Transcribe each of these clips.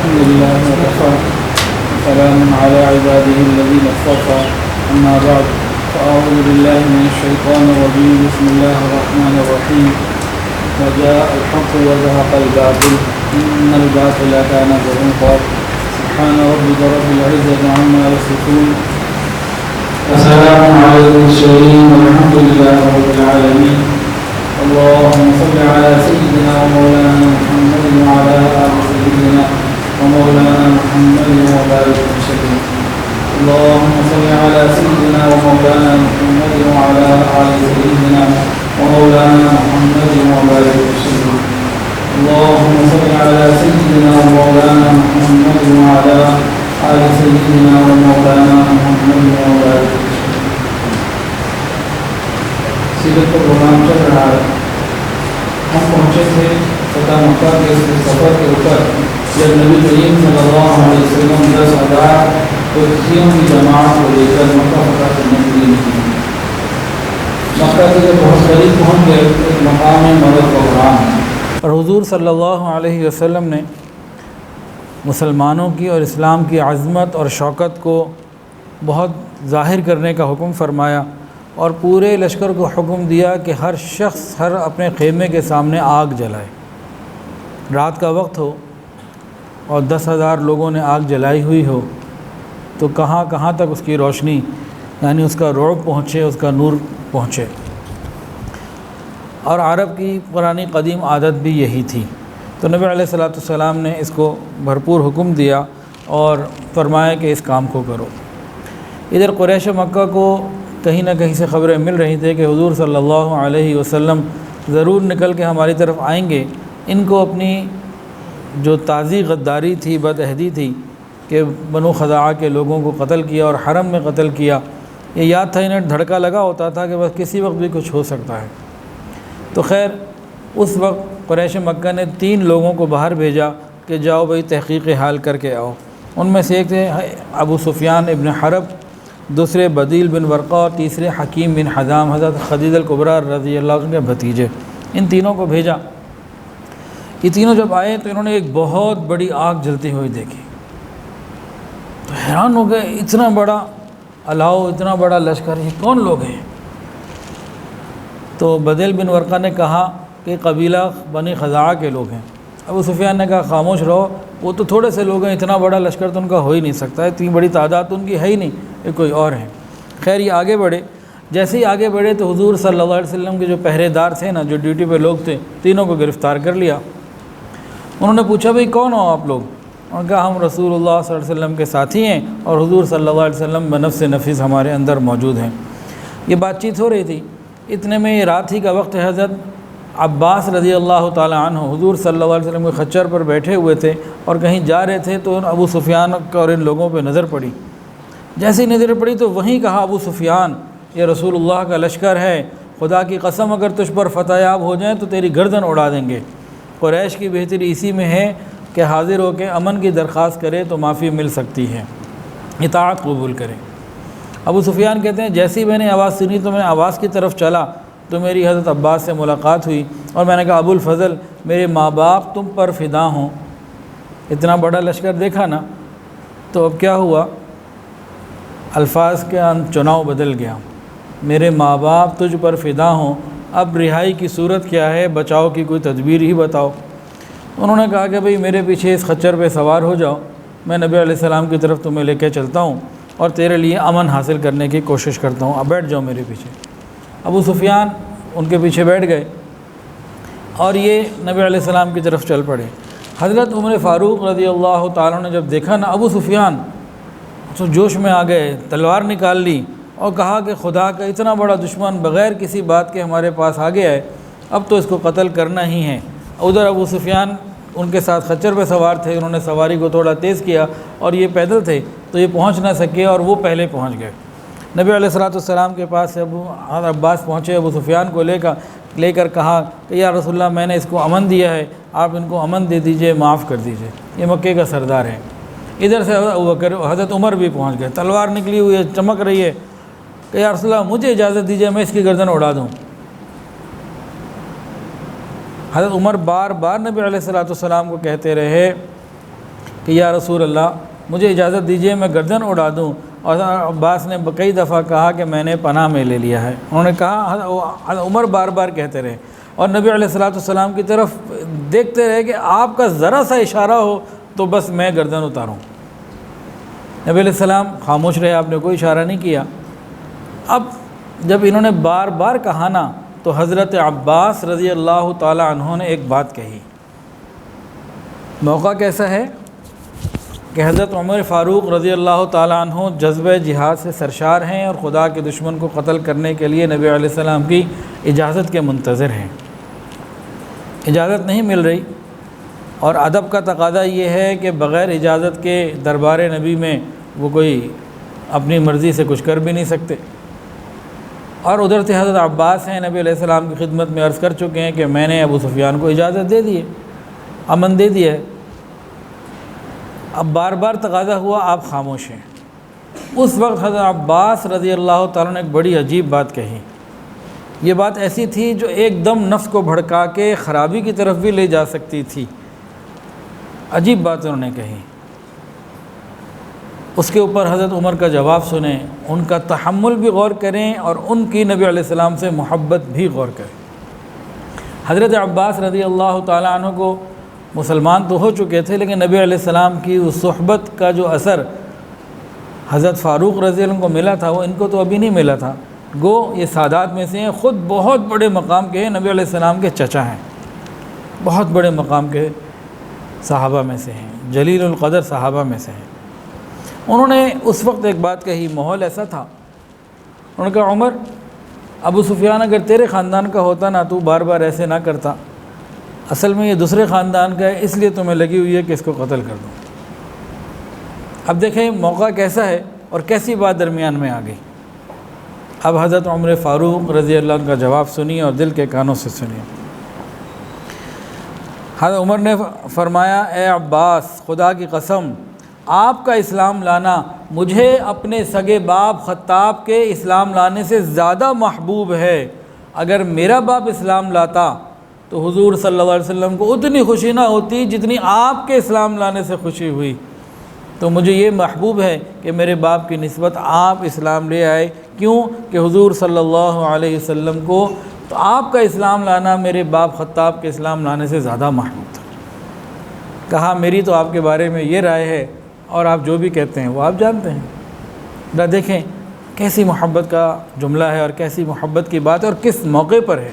الحمد لله وكفى وسلام على عباده الذين اصطفى أما بعد فأعوذ بالله من الشيطان الرجيم بسم الله الرحمن الرحيم وجاء الحق وزهق الباطل إن الباطل كان زهوقا سبحان ربك رب العزة عما يصفون وسلام على المرسلين والحمد لله رب العالمين اللهم صل على سيدنا ومولانا محمد وعلى آل سيدنا ومولانا محمد وبارك وسلم اللهم صل على سيدنا ومولانا محمد وعلى آل سيدنا ومولانا محمد وبارك وسلم اللهم صل على سيدنا ومولانا محمد وعلى آل سيدنا ومولانا محمد وبارك وسلم. سیرت کا پروگرام چل رہا ہے. ہم پہنچے تھے فتح مکہ کے سفر کے اوپر جب نبی کریم صلی اللہ علیہ وسلم 10,000 قریشیوں کی جماعت کو لے کر مکہ فتح کرنے کے لیے نکلے. مکہ کے جب بہت قریب پہنچ گئے ایک مقام مدد کا قرآن ہے اور حضور صلی اللہ علیہ وسلم نے مسلمانوں کی اور اسلام کی عظمت اور شوکت کو بہت ظاہر کرنے کا حکم فرمایا اور پورے لشکر کو حکم دیا کہ ہر شخص ہر اپنے خیمے کے سامنے آگ جلائے. رات کا وقت ہو اور 10,000 لوگوں نے آگ جلائی ہوئی ہو تو کہاں کہاں تک اس کی روشنی یعنی اس کا رعب پہنچے، اس کا نور پہنچے. اور عرب کی پرانی قدیم عادت بھی یہی تھی. تو نبی علیہ الصلوۃ والسلام نے اس کو بھرپور حکم دیا اور فرمایا کہ اس کام کو کرو. ادھر قریش مکہ کو کہیں نہ کہیں سے خبریں مل رہی تھیں کہ حضور صلی اللہ علیہ وسلم ضرور نکل کے ہماری طرف آئیں گے. ان کو اپنی جو تازی غداری تھی، بد عہدی تھی کہ بنو خزاعہ کے لوگوں کو قتل کیا اور حرم میں قتل کیا، یہ یاد تھا. انہیں دھڑکا لگا ہوتا تھا کہ بس کسی وقت بھی کچھ ہو سکتا ہے. تو خیر اس وقت قریش مکہ نے 3 لوگوں کو باہر بھیجا کہ جاؤ بھائی تحقیق حال کر کے آؤ. ان میں سے ایک تھے ابو سفیان ابن حرب، دوسرے بدیل بن ورقہ اور تیسرے حکیم بن حزام حضرت خدیجہ الکبریٰ رضی اللہ عنہ کے بھتیجے. ان تینوں کو بھیجا. یہ تینوں جب آئے تو انہوں نے ایک بہت بڑی آگ جلتی ہوئی دیکھی تو حیران ہو گئے. اتنا بڑا الاؤ، اتنا بڑا لشکر، یہ کون لوگ ہیں؟ تو بدیل بن ورقہ نے کہا کہ قبیلہ بنی خزاعہ کے لوگ ہیں. ابو سفیان نے کہا خاموش رہو، وہ تو تھوڑے سے لوگ ہیں، اتنا بڑا لشکر تو ان کا ہو ہی نہیں سکتا ہے، اتنی بڑی تعداد تو ان کی ہے ہی نہیں، یہ کوئی اور ہیں. خیر یہ آگے بڑھے. جیسے ہی آگے بڑھے تو حضور صلی اللہ علیہ وسلم کے جو پہرے دار تھے نا، جو ڈیوٹی پہ لوگ تھے، تینوں کو گرفتار کر لیا. انہوں نے پوچھا بھئی کون ہو آپ لوگ؟ انہوں نے کہا ہم رسول اللہ صلی اللہ علیہ وسلم کے ساتھی ہیں اور حضور صلی اللہ علیہ وسلم بنفس نفیس ہمارے اندر موجود ہیں. یہ بات چیت ہو رہی تھی. اتنے میں یہ رات ہی کا وقت ہے. حضرت عباس رضی اللہ تعالیٰ عنہ حضور صلی اللہ علیہ وسلم کے خچر پر بیٹھے ہوئے تھے اور کہیں جا رہے تھے تو ابو سفیان اور ان لوگوں پہ نظر پڑی. جیسے ہی نظر پڑی تو وہیں کہا ابو سفیان یہ رسول اللہ کا لشکر ہے، خدا کی قسم اگر تجھ پر فتح یاب ہو جائیں تو تیری گردن اڑا دیں گے. قریش کی بہتری اسی میں ہے کہ حاضر ہو کے امن کی درخواست کرے تو معافی مل سکتی ہے، اطاعت قبول کرے. ابو سفیان کہتے ہیں جیسی میں نے آواز سنی تو میں آواز کی طرف چلا تو میری حضرت عباس سے ملاقات ہوئی اور میں نے کہا ابو الفضل میرے ماں باپ تم پر فدا ہوں. اتنا بڑا لشکر دیکھا نا. تو اب کیا ہوا؟ الفاظ کا چناؤ بدل گیا. میرے ماں باپ تجھ پر فدا ہوں، اب رہائی کی صورت کیا ہے؟ بچاؤ کی کوئی تدبیر ہی بتاؤ. انہوں نے کہا کہ بھئی میرے پیچھے اس خچر پہ سوار ہو جاؤ، میں نبی علیہ السلام کی طرف تمہیں لے کے چلتا ہوں اور تیرے لیے امن حاصل کرنے کی کوشش کرتا ہوں، اب بیٹھ جاؤ میرے پیچھے. ابو سفیان ان کے پیچھے بیٹھ گئے اور یہ نبی علیہ السلام کی طرف چل پڑے. حضرت عمر فاروق رضی اللہ تعالیٰ نے جب دیکھا نا ابو سفیان تو جوش میں آ گئے، تلوار نکال لی اور کہا کہ خدا کا اتنا بڑا دشمن بغیر کسی بات کے ہمارے پاس آ گیا ہے، اب تو اس کو قتل کرنا ہی ہے. ادھر ابو سفیان ان کے ساتھ خچر پہ سوار تھے، انہوں نے سواری کو تھوڑا تیز کیا اور یہ پیدل تھے تو یہ پہنچ نہ سکے اور وہ پہلے پہنچ گئے. نبی علیہ الصلوۃ والسلام کے پاس سے عباس پہنچے. ابو سفیان کو لے کر کہا کہ یا رسول اللہ میں نے اس کو امن دیا ہے، آپ ان کو امن دے دیجئے، معاف کر دیجئے، یہ مکے کا سردار ہے. ادھر سے حضرت عمر بھی پہنچ گئے، تلوار نکلی ہوئی ہے، چمک رہی ہے کہ یا رسول اللہ مجھے اجازت دیجئے میں اس کی گردن اڑا دوں. حضرت عمر بار بار نبی علیہ الصلوۃ والسلام کو کہتے رہے کہ یا رسول اللہ مجھے اجازت دیجئے میں گردن اڑا دوں، اور عباس نے کئی دفعہ کہا کہ میں نے پناہ میں لے لیا ہے۔ انہوں نے کہا، عمر بار بار کہتے رہے اور نبی علیہ السلام کی طرف دیکھتے رہے کہ آپ کا ذرا سا اشارہ ہو تو بس میں گردن اتاروں۔ نبی علیہ السلام خاموش رہے، آپ نے کوئی اشارہ نہیں کیا۔ اب جب انہوں نے بار بار کہا نا تو حضرت عباس رضی اللہ تعالی عنہ نے ایک بات کہی۔ موقع کیسا ہے کہ حضرت عمر فاروق رضی اللہ تعالی عنہ جذبہ جہاد سے سرشار ہیں اور خدا کے دشمن کو قتل کرنے کے لیے نبی علیہ السلام کی اجازت کے منتظر ہیں۔ اجازت نہیں مل رہی، اور ادب کا تقاضا یہ ہے کہ بغیر اجازت کے دربار نبی میں وہ کوئی اپنی مرضی سے کچھ کر بھی نہیں سکتے۔ اور ادھر سے حضرت عباس ہیں، نبی علیہ السلام کی خدمت میں عرض کر چکے ہیں کہ میں نے ابو سفیان کو اجازت دے دی ہے، امن دے دیا ہے۔ اب بار بار تقاضا ہوا، آپ خاموش ہیں۔ اس وقت حضرت عباس رضی اللہ تعالیٰ نے ایک بڑی عجیب بات کہی۔ یہ بات ایسی تھی جو ایک دم نفس کو بھڑکا کے خرابی کی طرف بھی لے جا سکتی تھی۔ عجیب بات انہوں نے کہی۔ اس کے اوپر حضرت عمر کا جواب سنیں، ان کا تحمل بھی غور کریں اور ان کی نبی علیہ السلام سے محبت بھی غور کریں۔ حضرت عباس رضی اللہ تعالیٰ عنہ کو مسلمان تو ہو چکے تھے، لیکن نبی علیہ السلام کی اس صحبت کا جو اثر حضرت فاروق رضی اللہ عنہ کو ملا تھا وہ ان کو تو ابھی نہیں ملا تھا۔ گو یہ سادات میں سے ہیں، خود بہت بڑے مقام کے ہیں، نبی علیہ السلام کے چچا ہیں، بہت بڑے مقام کے صحابہ میں سے ہیں، جلیل القدر صحابہ میں سے ہیں۔ انہوں نے اس وقت ایک بات کہی، ماحول ایسا تھا، انہوں نے کہا عمر ابو سفیان اگر تیرے خاندان کا ہوتا نا تو بار بار ایسے نہ کرتا، اصل میں یہ دوسرے خاندان کا ہے، اس لیے تمہیں لگی ہوئی ہے کہ اس کو قتل کر دوں۔ اب دیکھیں موقع کیسا ہے اور کیسی بات درمیان میں آ گئی۔ اب حضرت عمر فاروق رضی اللہ عنہ کا جواب سنیے اور دل کے کانوں سے سنیے۔ حضرت عمر نے فرمایا، اے عباس خدا کی قسم آپ کا اسلام لانا مجھے اپنے سگے باپ خطاب کے اسلام لانے سے زیادہ محبوب ہے۔ اگر میرا باپ اسلام لاتا تو حضور صلی اللہ علیہ وسلم کو اتنی خوشی نہ ہوتی جتنی آپ کے اسلام لانے سے خوشی ہوئی، تو مجھے یہ محبوب ہے کہ میرے باپ کی نسبت آپ اسلام لے آئے۔ کیوں کہ حضور صلی اللہ علیہ وسلم کو تو آپ کا اسلام لانا میرے باپ خطاب کے اسلام لانے سے زیادہ محبوب تھا۔ کہا میری تو آپ کے بارے میں یہ رائے ہے اور آپ جو بھی کہتے ہیں وہ آپ جانتے ہیں۔ ذرا دیکھیں کیسی محبت کا جملہ ہے اور کیسی محبت کی بات ہے اور کس موقع پر ہے۔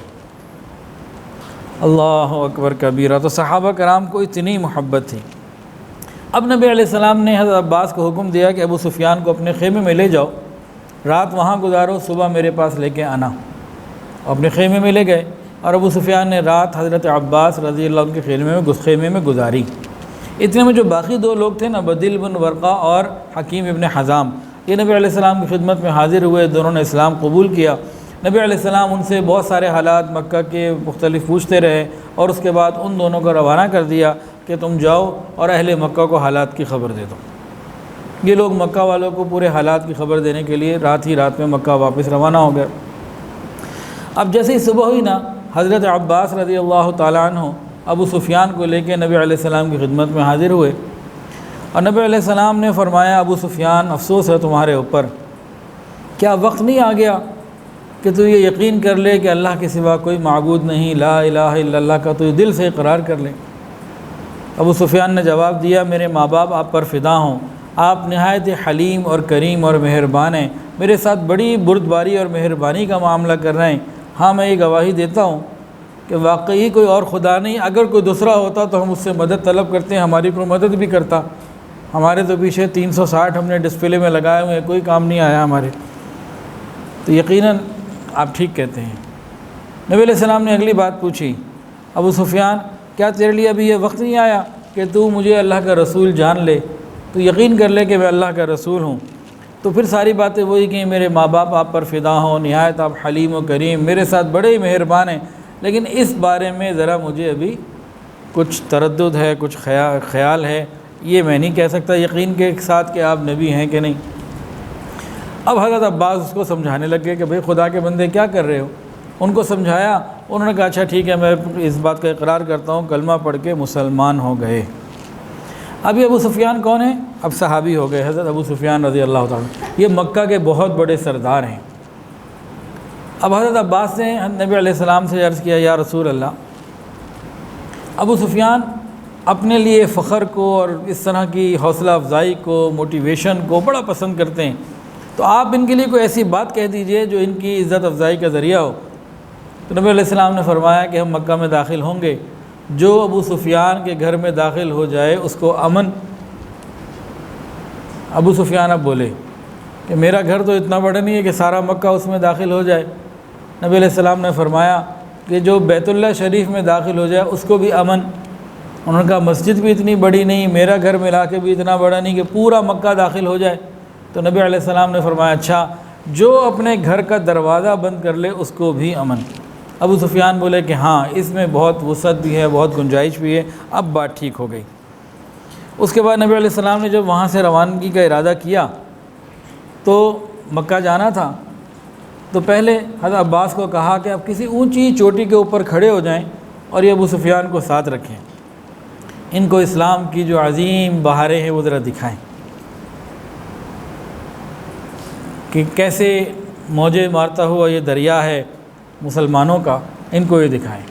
اللہ اکبر کبیرہ۔ تو صحابہ کرام کو اتنی محبت تھی۔ اب نبی علیہ السلام نے حضرت عباس کو حکم دیا کہ ابو سفیان کو اپنے خیمے میں لے جاؤ، رات وہاں گزارو، صبح میرے پاس لے کے آنا۔ اپنے خیمے میں لے گئے اور ابو سفیان نے رات حضرت عباس رضی اللہ عنہ کے خیمے میں گزاری۔ اتنے میں جو باقی دو لوگ تھے نا، بدیل بن ورقہ اور حکیم ابن حزام، یہ نبی علیہ السلام کی خدمت میں حاضر ہوئے، دونوں نے اسلام قبول کیا۔ نبی علیہ السلام ان سے بہت سارے حالات مکہ کے مختلف پوچھتے رہے اور اس کے بعد ان دونوں کو روانہ کر دیا کہ تم جاؤ اور اہل مکہ کو حالات کی خبر دے دو۔ یہ لوگ مکہ والوں کو پورے حالات کی خبر دینے کے لیے رات ہی رات میں مکہ واپس روانہ ہو گئے۔ اب جیسے ہی صبح ہوئی نا، حضرت عباس رضی اللہ تعالیٰ عنہ ابو سفیان کو لے کے نبی علیہ السلام کی خدمت میں حاضر ہوئے اور نبی علیہ السلام نے فرمایا، ابو سفیان افسوس ہے تمہارے اوپر، کیا وقت نہیں آ گیا کہ تو یہ یقین کر لے کہ اللہ کے سوا کوئی معبود نہیں، لا الہ الا اللہ کا تو یہ دل سے اقرار کر لے۔ ابو سفیان نے جواب دیا، میرے ماں باپ آپ پر فدا ہوں، آپ نہایت حلیم اور کریم اور مہربان ہیں، میرے ساتھ بڑی بردباری اور مہربانی کا معاملہ کر رہے ہیں۔ ہاں میں یہ گواہی دیتا ہوں کہ واقعی کوئی اور خدا نہیں، اگر کوئی دوسرا ہوتا تو ہم اس سے مدد طلب کرتے ہیں، ہماری کوئی مدد بھی کرتا۔ ہمارے تو پیچھے 360 ہم نے ڈسپلے میں لگائے ہوئے ہیں، کوئی کام نہیں آیا ہمارے۔ تو یقیناً آپ ٹھیک کہتے ہیں۔ نبی علیہ السلام نے اگلی بات پوچھی، ابو سفیان کیا تیرے لیے ابھی یہ وقت نہیں آیا کہ تو مجھے اللہ کا رسول جان لے، تو یقین کر لے کہ میں اللہ کا رسول ہوں؟ تو پھر ساری باتیں وہی کہ میرے ماں باپ آپ پر فدا ہوں، نہایت آپ حلیم و کریم، میرے ساتھ بڑے مہربان ہیں، لیکن اس بارے میں ذرا مجھے ابھی کچھ تردد ہے، کچھ خیال ہے، یہ میں نہیں کہہ سکتا یقین کے ساتھ کہ آپ نبی ہیں کہ نہیں۔ اب حضرت عباس اس کو سمجھانے لگے کہ بھئی خدا کے بندے کیا کر رہے ہو؟ ان کو سمجھایا، انہوں نے کہا اچھا ٹھیک ہے، میں اس بات کا اقرار کرتا ہوں، کلمہ پڑھ کے مسلمان ہو گئے۔ ابھی ابو سفیان کون ہیں؟ اب صحابی ہو گئے، حضرت ابو سفیان رضی اللہ تعالیٰ، یہ مکہ کے بہت بڑے سردار ہیں۔ اب حضرت عباس نے نبی علیہ السلام سے عرض کیا، یا رسول اللہ، ابو سفیان اپنے لیے فخر کو اور اس طرح کی حوصلہ افزائی کو، موٹیویشن کو بڑا پسند کرتے ہیں، تو آپ ان کے لیے کوئی ایسی بات کہہ دیجئے جو ان کی عزت افزائی کا ذریعہ ہو۔ تو نبی علیہ السلام نے فرمایا کہ ہم مکہ میں داخل ہوں گے، جو ابو سفیان کے گھر میں داخل ہو جائے اس کو امن۔ ابو سفیان اب بولے کہ میرا گھر تو اتنا بڑا نہیں ہے کہ سارا مکہ اس میں داخل ہو جائے۔ نبی علیہ السلام نے فرمایا کہ جو بیت اللہ شریف میں داخل ہو جائے اس کو بھی امن۔ انہوں نے کہا مسجد بھی اتنی بڑی نہیں، میرا گھر ملا کے بھی اتنا بڑا نہیں کہ پورا مکہ داخل ہو جائے۔ تو نبی علیہ السلام نے فرمایا اچھا، جو اپنے گھر کا دروازہ بند کر لے اس کو بھی امن۔ ابو سفیان بولے کہ ہاں، اس میں بہت وسعت بھی ہے، بہت گنجائش بھی ہے، اب بات ٹھیک ہو گئی۔ اس کے بعد نبی علیہ السلام نے جب وہاں سے روانگی کا ارادہ کیا تو مکہ جانا تھا، تو پہلے حضرت عباس کو کہا کہ آپ کسی اونچی چوٹی کے اوپر کھڑے ہو جائیں اور یہ ابو سفیان کو ساتھ رکھیں، ان کو اسلام کی جو عظیم بہاریں ہیں وہ ذرا دکھائیں کہ کیسے موجیں مارتا ہوا یہ دریا ہے مسلمانوں کا، ان کو یہ دکھائیں۔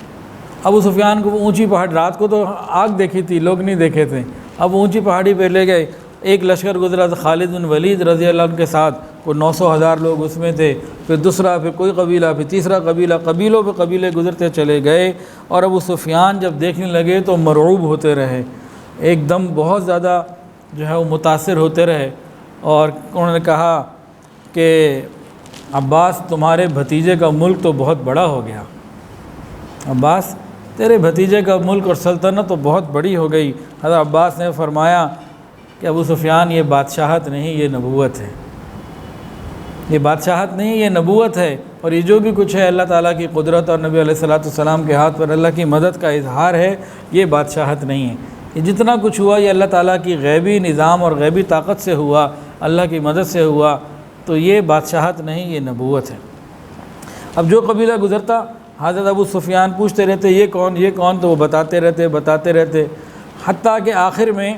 ابو سفیان کو اونچی پہاڑ، رات کو تو آگ دیکھی تھی، لوگ نہیں دیکھے تھے، اب اونچی پہاڑی پہ لے گئے۔ ایک لشکر گزرا تھا خالد بن ولید رضی اللہ عنہ کے ساتھ، کوئی 900,000 لوگ اس میں تھے، پھر دوسرا، پھر کوئی قبیلہ، پھر تیسرا قبیلہ، قبیلوں پہ قبیلے گزرتے چلے گئے۔ اور ابو سفیان جب دیکھنے لگے تو مرعوب ہوتے رہے، ایک دم بہت زیادہ جو ہے وہ متاثر ہوتے رہے، اور انہوں نے کہا کہ عباس تمہارے بھتیجے کا ملک تو بہت بڑا ہو گیا، عباس تیرے بھتیجے کا ملک اور سلطنت تو بہت بڑی ہو گئی۔ حضرت عباس نے فرمایا کہ ابو سفیان یہ بادشاہت نہیں، یہ نبوت ہے، یہ بادشاہت نہیں، یہ نبوت ہے، اور یہ جو بھی کچھ ہے اللہ تعالیٰ کی قدرت اور نبی علیہ السلام کے ہاتھ پر اللہ کی مدد کا اظہار ہے، یہ بادشاہت نہیں ہے۔ یہ جتنا کچھ ہوا یہ اللہ تعالیٰ کی غیبی نظام اور غیبی طاقت سے ہوا، اللہ کی مدد سے ہوا، تو یہ بادشاہت نہیں، یہ نبوت ہے۔ اب جو قبیلہ گزرتا حضرت ابو سفیان پوچھتے رہتے یہ کون، تو وہ بتاتے رہتے، حتیٰ کہ آخر میں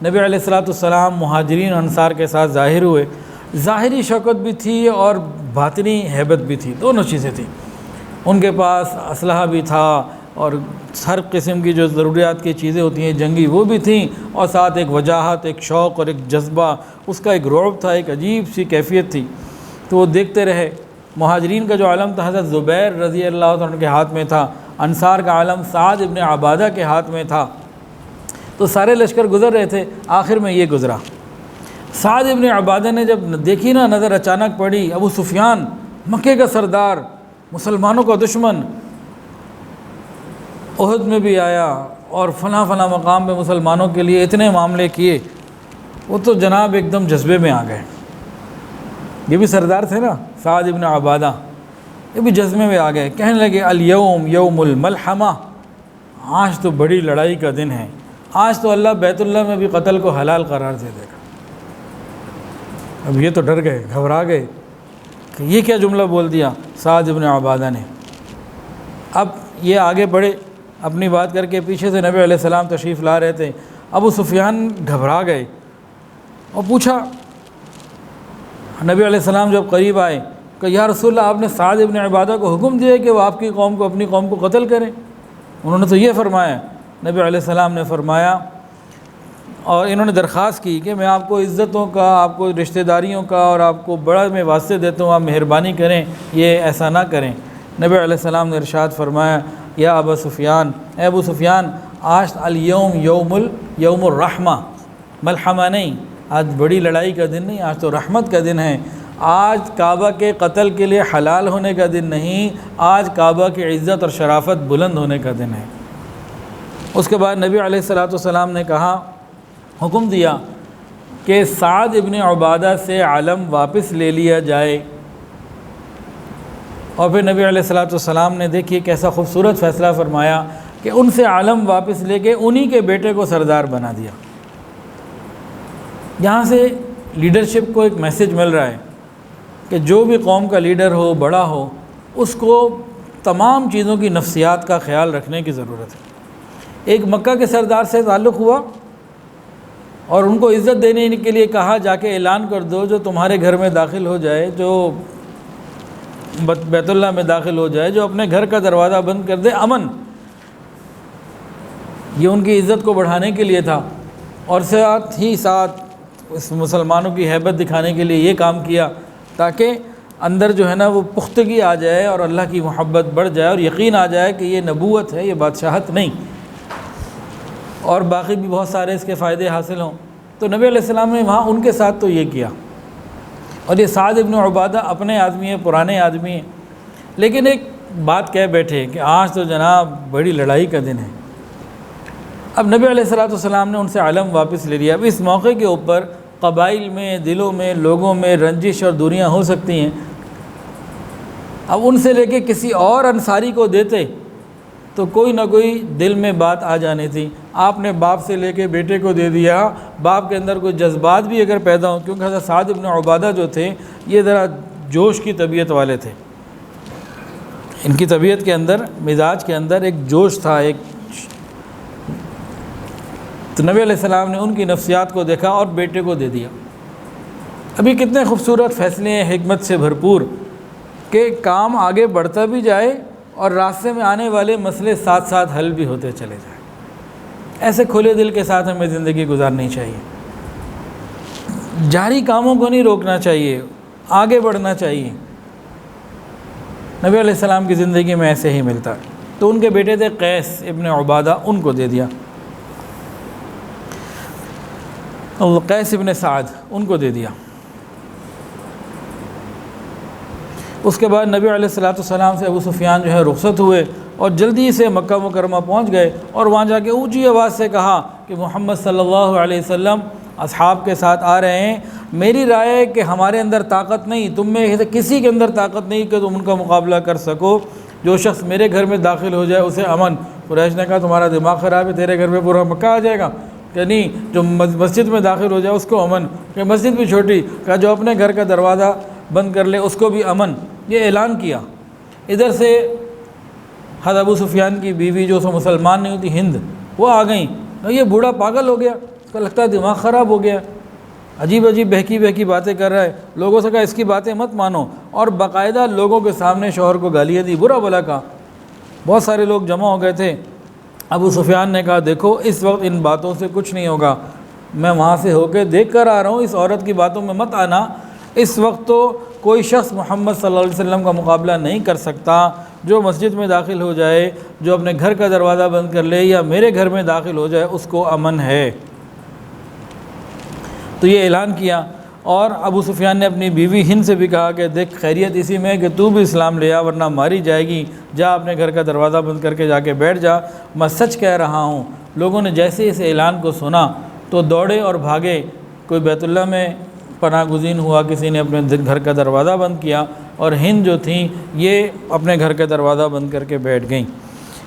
نبی علیہ السلام مہاجرین انصار کے ساتھ ظاہر ہوئے۔ ظاہری شوکت بھی تھی اور باطنی ہیبت بھی تھی، دونوں چیزیں تھیں۔ ان کے پاس اسلحہ بھی تھا اور ہر قسم کی جو ضروریات کی چیزیں ہوتی ہیں جنگی وہ بھی تھیں، اور ساتھ ایک وجاہت، ایک شوق اور ایک جذبہ، اس کا ایک رعب تھا، ایک عجیب سی کیفیت تھی۔ تو وہ دیکھتے رہے۔ مہاجرین کا جو علم تھا حضرت زبیر رضی اللہ عنہ کے ہاتھ میں تھا، انصار کا علم سعد ابن عبادہ کے ہاتھ میں تھا، تو سارے لشکر گزر رہے تھے، آخر میں یہ گزرا۔ سعد ابن عبادہ نے جب دیکھی نا، نظر اچانک پڑی، ابو سفیان مکے کا سردار، مسلمانوں کا دشمن، احد میں بھی آیا اور فلاں مقام پہ مسلمانوں کے لیے اتنے معاملے کیے، وہ تو جناب ایک دم جذبے میں آ گئے۔ یہ بھی سردار تھے نا سعد ابن عبادہ، یہ بھی جذبے میں آ گئے، کہنے لگے الیوم یوم الملحمہ، آج تو بڑی لڑائی کا دن ہے، آج تو اللہ بیت اللہ میں بھی قتل کو حلال قرار دے دے گا۔ اب یہ تو ڈر گئے، گھبرا گئے کہ یہ کیا جملہ بول دیا سعد ابن عبادہ نے۔ اب یہ آگے بڑھے اپنی بات کر کے، پیچھے سے نبی علیہ السلام تشریف لا رہے تھے۔ ابو سفیان گھبرا گئے اور پوچھا، نبی علیہ السلام جب قریب آئے کہ یا رسول اللہ، آپ نے سعد ابن عبادہ کو حکم دیا کہ وہ آپ کی قوم کو، اپنی قوم کو قتل کریں؟ انہوں نے تو یہ فرمایا۔ نبی علیہ السلام نے فرمایا، اور انہوں نے درخواست کی کہ میں آپ کو عزتوں کا، آپ کو رشتہ داریوں کا اور آپ کو بڑا میں واسطے دیتا ہوں، آپ مہربانی کریں، یہ ایسا نہ کریں۔ نبی علیہ السلام نے ارشاد فرمایا، یا ابا سفیان، اے ابو سفیان، آج الیوم یوم الرحمہ، ملحمہ نہیں، آج بڑی لڑائی کا دن نہیں، آج تو رحمت کا دن ہے۔ آج کعبہ کے قتل کے لیے حلال ہونے کا دن نہیں، آج کعبہ کی عزت اور شرافت بلند ہونے کا دن ہے۔ اس کے بعد نبی علیہ السلام نے کہا، حکم دیا کہ سعد ابن عبادہ سے علم واپس لے لیا جائے۔ اور پھر نبی علیہ السلام نے دیکھیے کیسا خوبصورت فیصلہ فرمایا کہ ان سے علم واپس لے کے انہی کے بیٹے کو سردار بنا دیا۔ یہاں سے لیڈرشپ کو ایک میسج مل رہا ہے کہ جو بھی قوم کا لیڈر ہو، بڑا ہو، اس کو تمام چیزوں کی نفسیات کا خیال رکھنے کی ضرورت ہے۔ ایک مکہ کے سردار سے تعلق ہوا، اور ان کو عزت دینے کے لیے کہا جا کے اعلان کر دو جو تمہارے گھر میں داخل ہو جائے، جو بیت اللہ میں داخل ہو جائے، جو اپنے گھر کا دروازہ بند کر دے، امن۔ یہ ان کی عزت کو بڑھانے کے لیے تھا، اور ساتھ ہی ساتھ اس مسلمانوں کی ہیبت دکھانے کے لیے یہ کام کیا تاکہ اندر جو ہے نا وہ پختگی آ جائے اور اللہ کی محبت بڑھ جائے اور یقین آ جائے کہ یہ نبوت ہے، یہ بادشاہت نہیں، اور باقی بھی بہت سارے اس کے فائدے حاصل ہوں۔ تو نبی علیہ السلام نے وہاں ان کے ساتھ تو یہ کیا۔ اور یہ سعد ابن عبادہ اپنے آدمی ہیں، پرانے آدمی ہیں، لیکن ایک بات کہہ بیٹھے کہ آج تو جناب بڑی لڑائی کا دن ہے۔ اب نبی علیہ السلام نے ان سے علم واپس لے لیا۔ اب اس موقع کے اوپر قبائل میں، دلوں میں، لوگوں میں رنجش اور دوریاں ہو سکتی ہیں۔ اب ان سے لے کے کسی اور انصاری کو دیتے تو کوئی نہ کوئی دل میں بات آ جانی تھی۔ آپ نے باپ سے لے کے بیٹے کو دے دیا، باپ کے اندر کوئی جذبات بھی اگر پیدا ہوں، کیونکہ حضرت سعد ابن عبادہ جو تھے یہ ذرا جوش کی طبیعت والے تھے، ان کی طبیعت کے اندر، مزاج کے اندر ایک جوش تھا، تو نبی علیہ السلام نے ان کی نفسیات کو دیکھا اور بیٹے کو دے دیا۔ ابھی کتنے خوبصورت فیصلے ہیں حکمت سے بھرپور کہ کام آگے بڑھتا بھی جائے اور راستے میں آنے والے مسئلے ساتھ ساتھ حل بھی ہوتے چلے جائیں۔ ایسے کھلے دل کے ساتھ ہمیں زندگی گزارنی چاہیے، جاری کاموں کو نہیں روکنا چاہیے، آگے بڑھنا چاہیے۔ نبی علیہ السلام کی زندگی میں ایسے ہی ملتا ہے۔ تو ان کے بیٹے تھے قیس ابن عبادہ، ان کو دے دیا، قیس ابن سعد ان کو دے دیا۔ اس کے بعد نبی علیہ السلام سے ابو سفیان جو ہے رخصت ہوئے اور جلدی سے مکہ مکرمہ پہنچ گئے، اور وہاں جا کے اونچی آواز سے کہا کہ محمد صلی اللہ علیہ وسلم اصحاب کے ساتھ آ رہے ہیں۔ میری رائے ہے کہ ہمارے اندر طاقت نہیں، تم میں سے کسی کے اندر طاقت نہیں کہ تم ان کا مقابلہ کر سکو۔ جو شخص میرے گھر میں داخل ہو جائے اسے امن۔ قریش نے کہا تمہارا دماغ خراب ہے، تیرے گھر میں پورا مکہ آ جائے گا؟ کہ نہیں، جو مسجد میں داخل ہو جائے اس کو امن، کہ مسجد بھی چھوٹی، کہا جو اپنے گھر کا دروازہ بند کر لے اس کو بھی امن۔ یہ اعلان کیا۔ ادھر سے حضرت ابو سفیان کی بیوی جو مسلمان نہیں ہوتی، ہند، وہ آ گئیں، یہ بوڑھا پاگل ہو گیا، اس کا لگتا ہے دماغ خراب ہو گیا، عجیب عجیب بہکی باتیں کر رہا ہے۔ لوگوں سے کہا اس کی باتیں مت مانو، اور باقاعدہ لوگوں کے سامنے شوہر کو گالیاں دی، برا بھلا کہا۔ بہت سارے لوگ جمع ہو گئے تھے۔ ابو سفیان نے کہا دیکھو اس وقت ان باتوں سے کچھ نہیں ہوگا، میں وہاں سے ہو کے دیکھ کر آ رہا ہوں، اس عورت کی باتوں میں مت آنا۔ اس وقت تو کوئی شخص محمد صلی اللہ علیہ وسلم کا مقابلہ نہیں کر سکتا۔ جو مسجد میں داخل ہو جائے، جو اپنے گھر کا دروازہ بند کر لے یا میرے گھر میں داخل ہو جائے اس کو امن ہے۔ تو یہ اعلان کیا، اور ابو سفیان نے اپنی بیوی ہند سے بھی کہا کہ دیکھ خیریت اسی میں کہ تو بھی اسلام لے آ ورنہ ماری جائے گی، جا اپنے گھر کا دروازہ بند کر کے جا کے بیٹھ جا، میں سچ کہہ رہا ہوں۔ لوگوں نے جیسے اس اعلان کو سنا تو دوڑے اور بھاگے، کوئی بیت اللہ میں پناہ گزین ہوا، کسی نے اپنے گھر کا دروازہ بند کیا، اور ہند جو تھیں یہ اپنے گھر کا دروازہ بند کر کے بیٹھ گئیں۔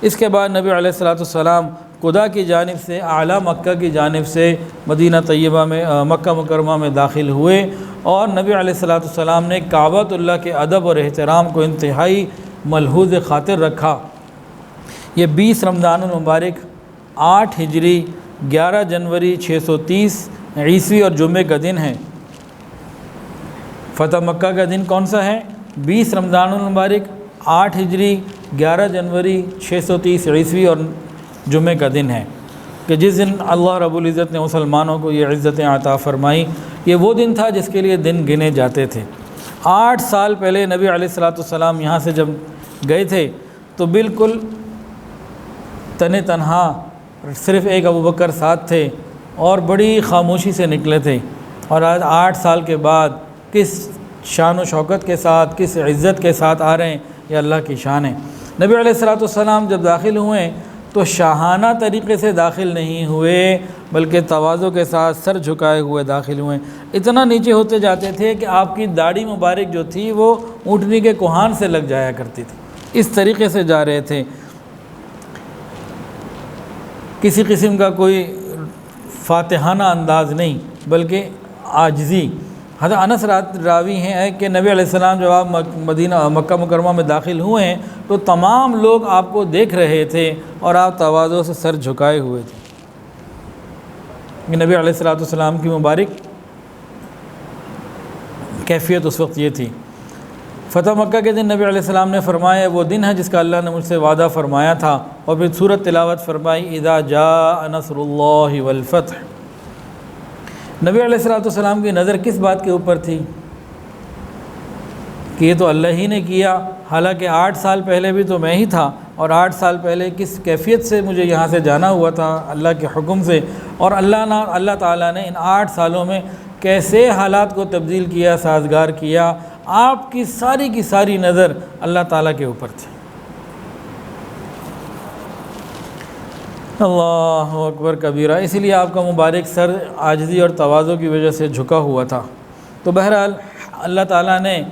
اس کے بعد نبی علیہ السلام خدا کی جانب سے اعلیٰ مکہ کی جانب سے مدینہ طیبہ میں، مکہ مکرمہ میں داخل ہوئے، اور نبی علیہ السلام نے کعبۃ اللہ کے ادب اور احترام کو انتہائی ملحوظ خاطر رکھا۔ یہ 20 رمضان المبارک 8 ہجری 11 جنوری 630 عیسوی اور جمعے کا دن ہے۔ فتح مکہ کا دن کون سا ہے؟ 20 رمضان المبارک 8 ہجری 11 جنوری 630 عیسوی اور جمعے کا دن ہے، کہ جس دن اللہ رب العزت نے مسلمانوں کو یہ عزتیں عطا فرمائی۔ یہ وہ دن تھا جس کے لیے دن گنے جاتے تھے۔ 8 سال پہلے نبی علیہ السلام یہاں سے جب گئے تھے تو بالکل تنہا صرف ایک ابوبکر ساتھ تھے، اور بڑی خاموشی سے نکلے تھے، اور آج 8 سال کے بعد کس شان و شوکت کے ساتھ، کس عزت کے ساتھ آ رہے ہیں، یہ اللہ کی شان ہے۔ نبی علیہ السلام جب داخل ہوئے تو شاہانہ طریقے سے داخل نہیں ہوئے، بلکہ تواضع کے ساتھ سر جھکائے ہوئے داخل ہوئے۔ اتنا نیچے ہوتے جاتے تھے کہ آپ کی داڑھی مبارک جو تھی وہ اونٹنی کے کوہان سے لگ جایا کرتی تھی، اس طریقے سے جا رہے تھے۔ کسی قسم کا کوئی فاتحانہ انداز نہیں، بلکہ عاجزی۔ حضرت انس راوی ہیں کہ نبی علیہ السلام جب آپ مکہ مکرمہ میں داخل ہوئے ہیں تو تمام لوگ آپ کو دیکھ رہے تھے اور آپ تواضع سے سر جھکائے ہوئے تھے۔ کہ نبی علیہ الصلوۃ والسلام کی مبارک کیفیت اس وقت یہ تھی۔ فتح مکہ کے دن نبی علیہ السلام نے فرمایا وہ دن ہے جس کا اللہ نے مجھ سے وعدہ فرمایا تھا، اور پھر سورت تلاوت فرمائی اذا جاء نصر اللہ والفتح۔ نبی علیہ الصلوۃ والسلام کی نظر کس بات کے اوپر تھی کہ یہ تو اللہ ہی نے کیا، حالانکہ 8 سال پہلے بھی تو میں ہی تھا، اور 8 سال پہلے کس کیفیت سے مجھے یہاں سے جانا ہوا تھا اللہ کے حکم سے، اور اللہ تعالیٰ نے ان 8 سالوں میں کیسے حالات کو تبدیل کیا، سازگار کیا۔ آپ کی ساری نظر اللہ تعالیٰ کے اوپر تھی۔ اللہ اکبر کبیرہ، اسی لیے آپ کا مبارک سر عاجزی اور تواضع کی وجہ سے جھکا ہوا تھا۔ تو بہرحال اللہ تعالیٰ نے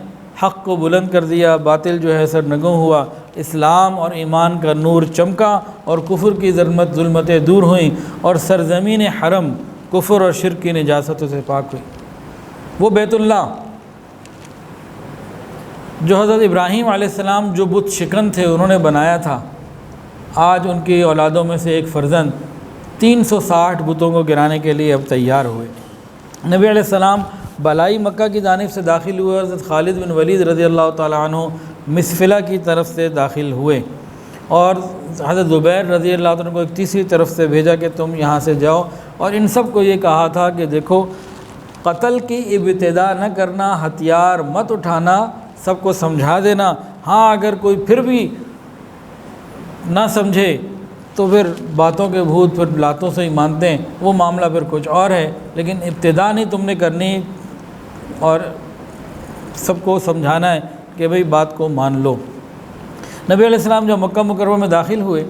حق کو بلند کر دیا، باطل جو ہے سرنگوں ہوا، اسلام اور ایمان کا نور چمکا، اور کفر کی ظلمتیں دور ہوئیں، اور سرزمین حرم کفر اور شرک کی نجاستوں سے پاک ہوئی۔ وہ بیت اللہ جو حضرت ابراہیم علیہ السلام جو بت شکن تھے انہوں نے بنایا تھا، آج ان کی اولادوں میں سے ایک فرزند 360 بتوں کو گرانے کے لیے اب تیار ہوئے۔ نبی علیہ السلام بالائی مکہ کی جانب سے داخل ہوئے، حضرت خالد بن ولید رضی اللہ تعالیٰ عنہ مسفلہ کی طرف سے داخل ہوئے، اور حضرت زبیر رضی اللہ عنہ کو ایک تیسری طرف سے بھیجا کہ تم یہاں سے جاؤ، اور ان سب کو یہ کہا تھا کہ دیکھو قتل کی ابتدا نہ کرنا، ہتھیار مت اٹھانا، سب کو سمجھا دینا، ہاں اگر کوئی پھر بھی نہ سمجھے تو پھر باتوں کے بھوت پھر لاتوں سے ہی مانتے ہیں، وہ معاملہ پھر کچھ اور ہے، لیکن ابتدا نہیں تم نے کرنی، اور سب کو سمجھانا ہے کہ بھئی بات کو مان لو۔ نبی علیہ السلام جب مکہ مکرمہ میں داخل ہوئے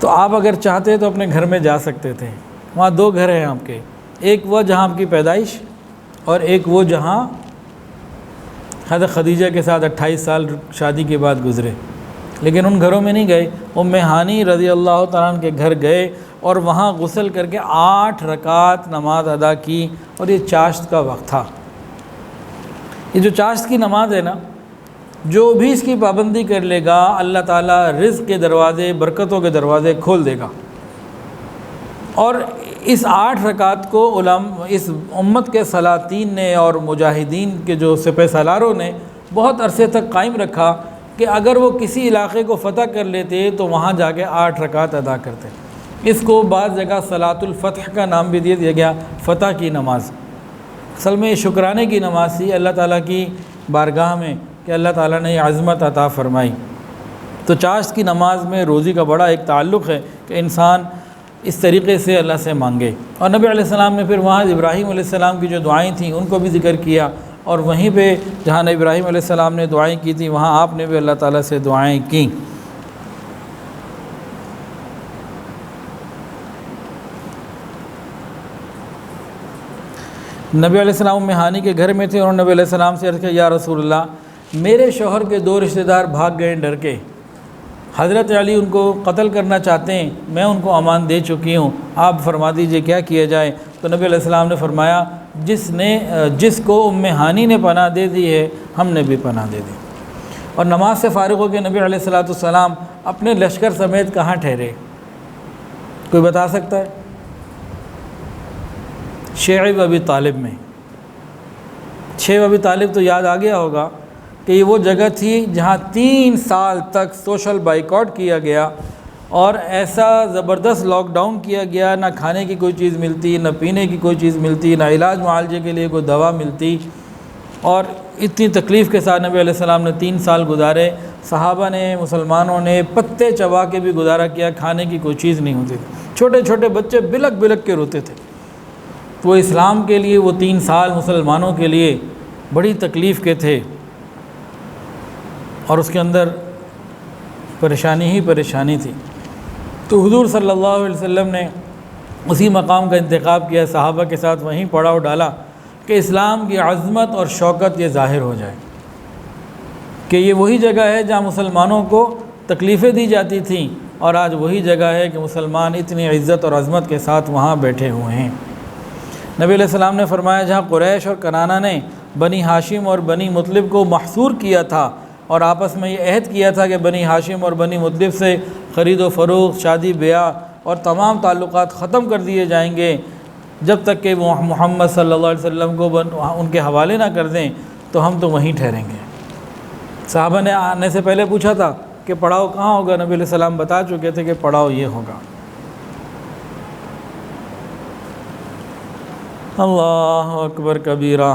تو آپ اگر چاہتے تو اپنے گھر میں جا سکتے تھے۔ وہاں 2 گھر ہیں آپ کے، ایک وہ جہاں آپ کی پیدائش، اور ایک وہ جہاں حضرت خدیجہ کے ساتھ 28 سال شادی کے بعد گزرے، لیکن ان گھروں میں نہیں گئے۔ ام ہانی رضی اللہ تعالیٰ عنہ کے گھر گئے، اور وہاں غسل کر کے 8 رکعت نماز ادا کی، اور یہ چاشت کا وقت تھا۔ یہ جو چاشت کی نماز ہے نا، جو بھی اس کی پابندی کر لے گا اللہ تعالیٰ رزق کے دروازے، برکتوں کے دروازے کھول دے گا۔ اور اس 8 رکعت کو اس امت کے سلاطین نے اور مجاہدین کے جو سپہ سالاروں نے بہت عرصے تک قائم رکھا کہ اگر وہ کسی علاقے کو فتح کر لیتے تو وہاں جا کے 8 رکعت ادا کرتے۔ اس کو بعض جگہ صلاۃ الفتح کا نام بھی دیا گیا، فتح کی نماز۔ اصل میں یہ شکرانے کی نماز تھی اللہ تعالیٰ کی بارگاہ میں کہ اللہ تعالیٰ نے یہ عظمت عطا فرمائی۔ تو چاشت کی نماز میں روزی کا بڑا ایک تعلق ہے کہ انسان اس طریقے سے اللہ سے مانگے۔ اور نبی علیہ السلام نے پھر وہاں ابراہیم علیہ السلام کی جو دعائیں تھیں ان کو بھی ذکر کیا، اور وہیں پہ جہاں ابراہیم علیہ السلام نے دعائیں کی تھیں وہاں آپ نے بھی اللہ تعالیٰ سے دعائیں کیں۔ نبی علیہ السلام ام ہانی کے گھر میں تھے، اور نبی علیہ السلام سے عرض کیا یا رسول اللہ میرے شوہر کے 2 رشتہ دار بھاگ گئے ڈر کے، حضرت علی ان کو قتل کرنا چاہتے ہیں، میں ان کو امان دے چکی ہوں، آپ فرما دیجئے کیا کیا جائے۔ تو نبی علیہ السلام نے فرمایا جس کو ام ہانی نے پناہ دے دی ہے ہم نے بھی پناہ دے دی۔ اور نماز سے فارغ ہو کے نبی علیہ السلام اپنے لشکر سمیت کہاں ٹھہرے؟ کوئی بتا سکتا ہے؟ شیعہ ابی طالب میں۔ شیعہ ابی طالب تو یاد آ گیا ہوگا کہ یہ وہ جگہ تھی جہاں 3 سال تک سوشل بائیکاٹ کیا گیا، اور ایسا زبردست لاک ڈاؤن کیا گیا، نہ کھانے کی کوئی چیز ملتی، نہ پینے کی کوئی چیز ملتی، نہ علاج معالجے کے لیے کوئی دوا ملتی، اور اتنی تکلیف کے ساتھ نبی علیہ السلام نے 3 سال گزارے۔ صحابہ نے، مسلمانوں نے پتے چبا کے بھی گزارا کیا، کھانے کی کوئی چیز نہیں ہوتی تھی، چھوٹے چھوٹے بچے بلک بلک کے روتے تھے۔ وہ اسلام کے لیے وہ 3 سال مسلمانوں کے لیے بڑی تکلیف کے تھے، اور اس کے اندر پریشانی ہی پریشانی تھی۔ تو حضور صلی اللہ علیہ وسلم نے اسی مقام کا انتخاب کیا، صحابہ کے ساتھ وہیں پڑاؤ ڈالا کہ اسلام کی عظمت اور شوکت یہ ظاہر ہو جائے کہ یہ وہی جگہ ہے جہاں مسلمانوں کو تکلیفیں دی جاتی تھیں، اور آج وہی جگہ ہے کہ مسلمان اتنی عزت اور عظمت کے ساتھ وہاں بیٹھے ہوئے ہیں۔ نبی علیہ السلام نے فرمایا جہاں قریش اور کنانہ نے بنی ہاشم اور بنی مطلب کو محصور کیا تھا، اور آپس میں یہ عہد کیا تھا کہ بنی ہاشم اور بنی مطلب سے خرید و فروخت، شادی بیاہ اور تمام تعلقات ختم کر دیے جائیں گے جب تک کہ وہ محمد صلی اللہ علیہ وسلم کو ان کے حوالے نہ کر دیں تو ہم تو وہیں ٹھہریں گے۔ صحابہ نے آنے سے پہلے پوچھا تھا کہ پڑاؤ کہاں ہوگا، نبی علیہ السلام بتا چکے تھے کہ پڑاؤ یہ ہوگا۔ اللہ اکبر کبیرہ۔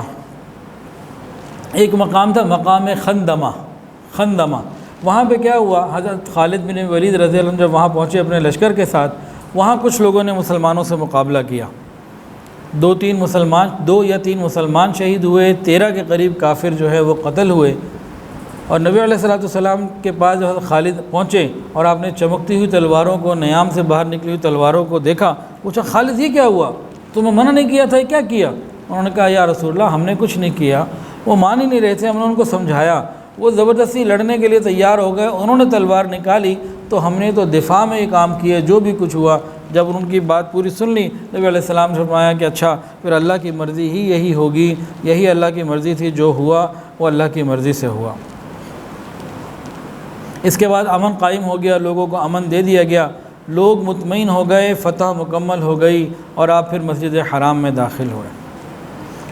ایک مقام تھا مقام خندمہ، وہاں پہ کیا ہوا، حضرت خالد بن ولید رضی اللہ عنہ جب وہاں پہنچے اپنے لشکر کے ساتھ، وہاں کچھ لوگوں نے مسلمانوں سے مقابلہ کیا، دو یا تین مسلمان شہید ہوئے، 13 کے قریب کافر جو ہے وہ قتل ہوئے۔ اور نبی علیہ السلام کے پاس جو حضرت خالد پہنچے اور آپ نے چمکتی ہوئی تلواروں کو، نیام سے باہر نکلی ہوئی تلواروں کو دیکھا، پوچھا خالد یہ کیا ہوا، تمہیں منع نہیں کیا تھا، کیا کیا؟ انہوں نے کہا یا رسول اللہ ہم نے کچھ نہیں کیا، وہ مان ہی نہیں رہے تھے، ہم نے ان کو سمجھایا، وہ زبردستی لڑنے کے لیے تیار ہو گئے، انہوں نے تلوار نکالی تو ہم نے تو دفاع میں یہ کام کیا، جو بھی کچھ ہوا۔ جب ان کی بات پوری سن لی، نبی علیہ السلام نے فرمایا کہ اچھا پھر اللہ کی مرضی ہی یہی ہوگی، یہی اللہ کی مرضی تھی، جو ہوا وہ اللہ کی مرضی سے ہوا۔ اس کے بعد امن قائم ہو گیا، لوگوں کو امن دے دیا گیا، لوگ مطمئن ہو گئے، فتح مکمل ہو گئی اور آپ پھر مسجد حرام میں داخل ہوئے۔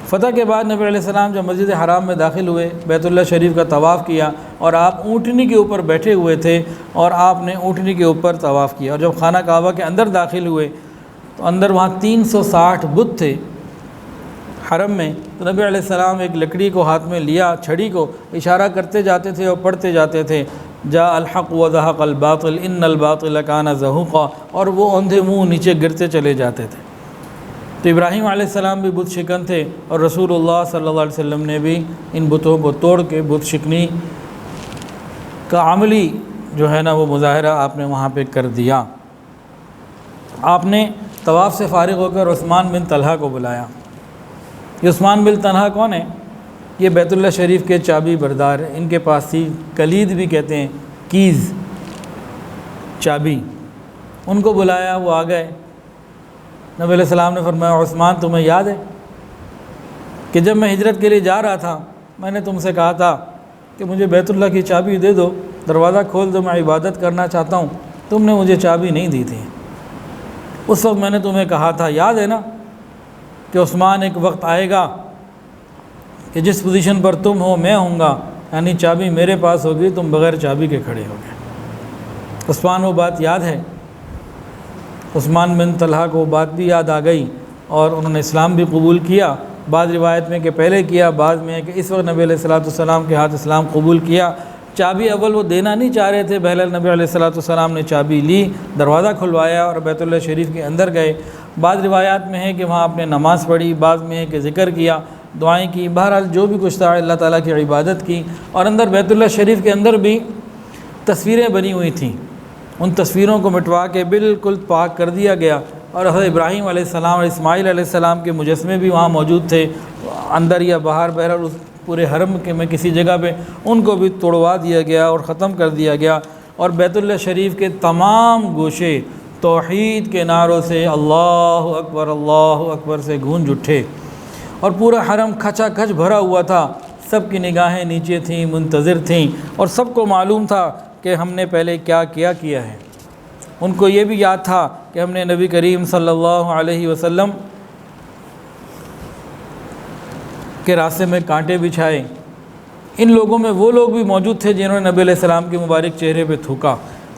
فتح کے بعد نبی علیہ السلام جب مسجد حرام میں داخل ہوئے، بیت اللہ شریف کا طواف کیا، اور آپ اونٹنی کے اوپر بیٹھے ہوئے تھے اور آپ نے اونٹنی کے اوپر طواف کیا، اور جب خانہ کعبہ کے اندر داخل ہوئے تو اندر وہاں 360 بت تھے حرم میں، تو نبی علیہ السلام ایک لکڑی کو ہاتھ میں لیا، چھڑی کو اشارہ کرتے جاتے تھے اور پڑھتے جاتے تھے، جاء الحق وزهق الباطل ان الباطل کان زہوقا، اور وہ اندھے منہ نیچے گرتے چلے جاتے تھے۔ تو ابراہیم علیہ السلام بھی بت شکن تھے، اور رسول اللہ صلی اللہ علیہ وسلم نے بھی ان بتوں کو توڑ کے بت شکنی کا عملی جو ہے نا وہ مظاہرہ آپ نے وہاں پہ کر دیا۔ آپ نے طواف سے فارغ ہو کر عثمان بن طلحہ کو بلایا۔ یہ عثمان بن طلحہ کون ہے؟ یہ بیت اللہ شریف کے چابی بردار، ان کے پاس تھی، کلید بھی کہتے ہیں، کیز، چابی۔ ان کو بلایا، وہ آ گئے۔ نبی علیہ السلام نے فرمایا عثمان تمہیں یاد ہے کہ جب میں ہجرت کے لیے جا رہا تھا میں نے تم سے کہا تھا کہ مجھے بیت اللہ کی چابی دے دو، دروازہ کھول دو، میں عبادت کرنا چاہتا ہوں، تم نے مجھے چابی نہیں دی تھی۔ اس وقت میں نے تمہیں کہا تھا، یاد ہے نا، کہ عثمان ایک وقت آئے گا کہ جس پوزیشن پر تم ہو میں ہوں گا، یعنی چابی میرے پاس ہوگی، تم بغیر چابی کے کھڑے ہوگے۔ عثمان وہ بات یاد ہے، عثمان بن طلحہ کو بات بھی یاد آ گئی اور انہوں نے اسلام بھی قبول کیا، بعض روایت میں کہ پہلے کیا، بعض میں کہ اس وقت نبی علیہ السلام کے ہاتھ اسلام قبول کیا۔ چابی اول وہ دینا نہیں چاہ رہے تھے، بہرحال نبی علیہ السلام نے چابی لی، دروازہ کھلوایا اور بیت اللہ شریف کے اندر گئے۔ بعض روایات میں ہے کہ وہاں آپ نے نماز پڑھی، بعض میں ہے کہ ذکر کیا، دعائیں کی، بہرحال جو بھی کچھ تھا اللہ تعالیٰ کی عبادت کی۔ اور اندر بیت اللہ شریف کے اندر بھی تصویریں بنی ہوئی تھیں، ان تصویروں کو مٹوا کے بالکل پاک کر دیا گیا، اور حضرت ابراہیم علیہ السلام اور اسماعیل علیہ السلام کے مجسمے بھی وہاں موجود تھے، اندر یا باہر، بہرحال اس پورے حرم کے میں کسی جگہ پہ ان کو بھی توڑوا دیا گیا اور ختم کر دیا گیا۔ اور بیت اللہ شریف کے تمام گوشے توحید کے نعروں سے اللہ اکبر سے گونج اٹھے، اور پورا حرم کھچا کھچ بھرا ہوا تھا، سب کی نگاہیں نیچے تھیں، منتظر تھیں، اور سب کو معلوم تھا کہ ہم نے پہلے کیا ہے۔ ان کو یہ بھی یاد تھا کہ ہم نے نبی کریم صلی اللہ علیہ وسلم کے راستے میں کانٹے بچھائے۔ ان لوگوں میں وہ لوگ بھی موجود تھے جنہوں نے نبی علیہ السلام کے مبارک چہرے پہ تھوکا،